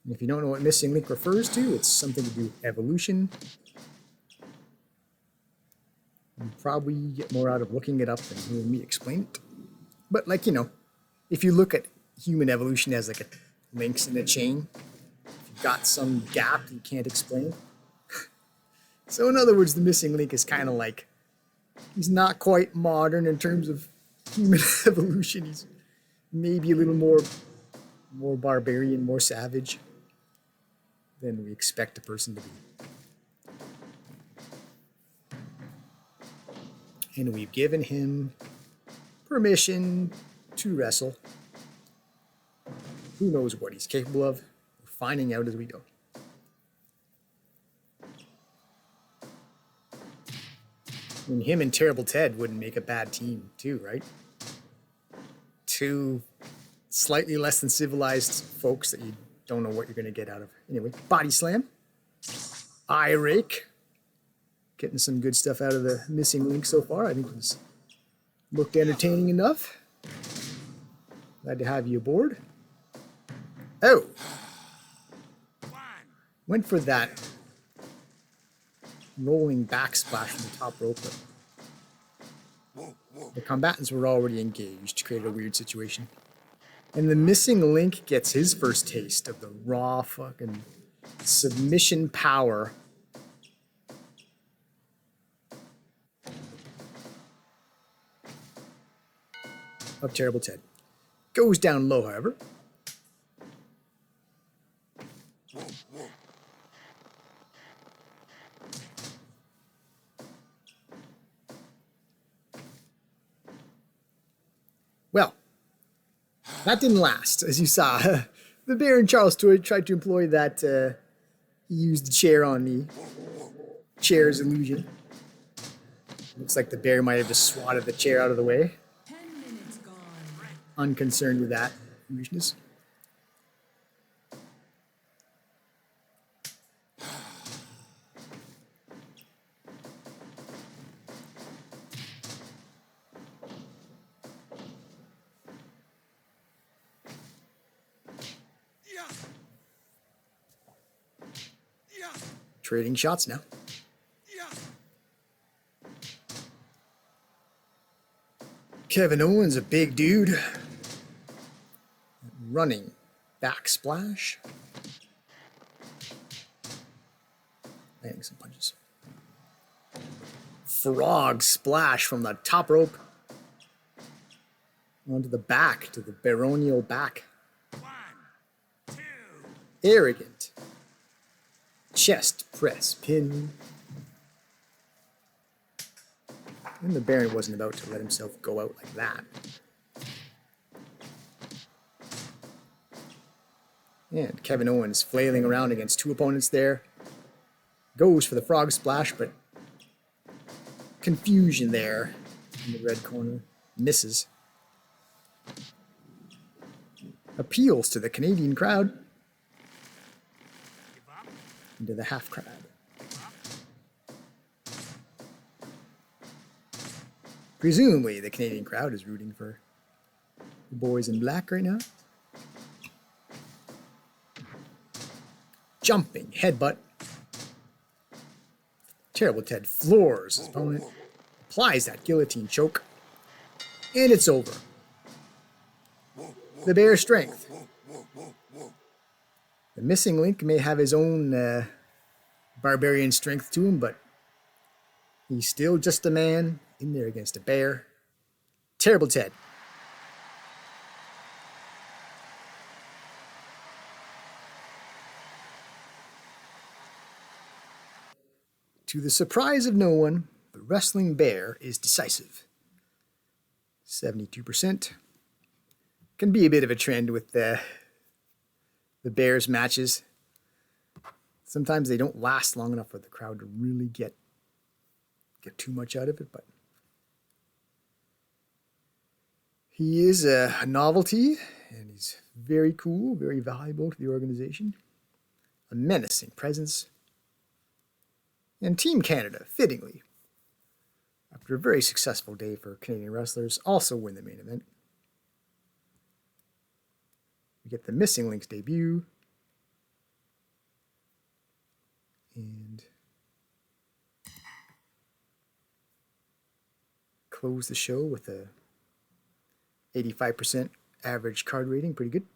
And if you don't know what missing link refers to, it's something to do with evolution. You probably get more out of looking it up than hearing me explain it. But like, you know, if you look at human evolution as like a links in a chain, if you've got some gap you can't explain. So in other words, the missing link is kind of like, he's not quite modern in terms of human evolution. He's maybe a little more barbarian, more savage than we expect a person to be. And we've given him permission to wrestle. Who knows what he's capable of? We're finding out as we go. I mean, him and Terrible Ted wouldn't make a bad team, too, right? Two slightly less than civilized folks that you don't know what you're going to get out of. Anyway, body slam. Eye rake. Getting some good stuff out of the missing link so far. I think it's looked entertaining enough. Glad to have you aboard. Oh! Went for that rolling backsplash from the top rope, but the combatants were already engaged, created a weird situation. And the missing link gets his first taste of the raw fucking submission power of Terrible Ted. Goes down low, however. Well, that didn't last, as you saw. The Baron Charles tried to employ that, he used the chair on me. Chair's illusion. Looks like the bear might have just swatted the chair out of the way. 10 minutes gone. Unconcerned with that illusionist. Trading shots now. Kevin Owens, a big dude. Running backsplash. Landing some punches. Frog splash from the top rope onto the back, to the baronial back. 1, 2. Arrogant. Chest press pin. And the Baron wasn't about to let himself go out like that. And Kevin Owens flailing around against two opponents there. Goes for the frog splash, but confusion there in the red corner. Misses. Appeals to the Canadian crowd. Give up. Into the half crab. Presumably the Canadian crowd is rooting for the boys in black right now. Jumping headbutt. Terrible Ted floors his opponent. Applies that guillotine choke. And it's over. The bear's strength. The missing link may have his own barbarian strength to him, but he's still just a man in there against a bear. Terrible Ted. To the surprise of no one, the wrestling bear is decisive. 72%. Can be a bit of a trend with the bears matches. Sometimes they don't last long enough for the crowd to really get too much out of it, but he is a novelty, and he's very cool, very valuable to the organization. A menacing presence. And Team Canada, fittingly, after a very successful day for Canadian wrestlers, also win the main event. We get the Missing Link's debut. And close the show with a 85% average card rating. Pretty good.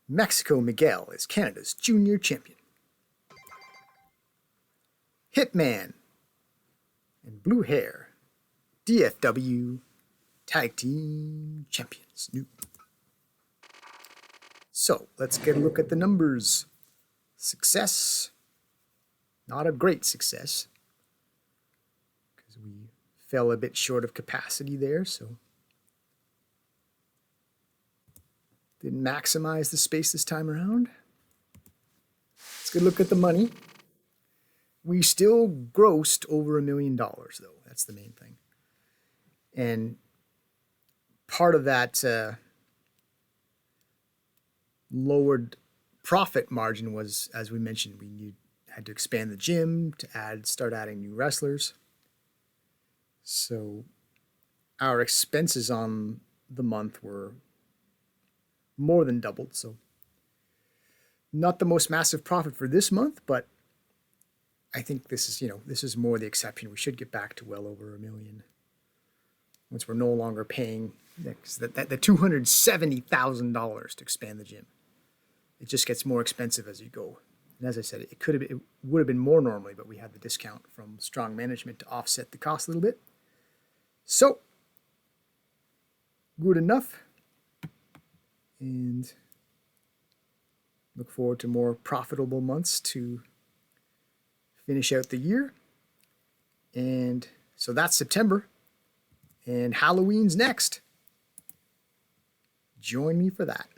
Mexico Miguel is Canada's junior champion. Hitman and Blue Hair, DFW Tag Team Champions. New. So let's get a look at the numbers. Success. Not a great success, because we fell a bit short of capacity there, so didn't maximize the space this time around. Let's get a look at the money. We still grossed over $1 million, though. That's the main thing. And part of that lowered profit margin was, as we mentioned, we had to expand the gym to start adding new wrestlers. So our expenses on the month were more than doubled. So not the most massive profit for this month, but I think this is more the exception. We should get back to well over $1 million once we're no longer paying the $270,000 to expand the gym. It just gets more expensive as you go. And as I said, it would have been more normally, but we had the discount from Strong Management to offset the cost a little bit. So good enough. And look forward to more profitable months to finish out the year. And so that's September. And Halloween's next. Join me for that.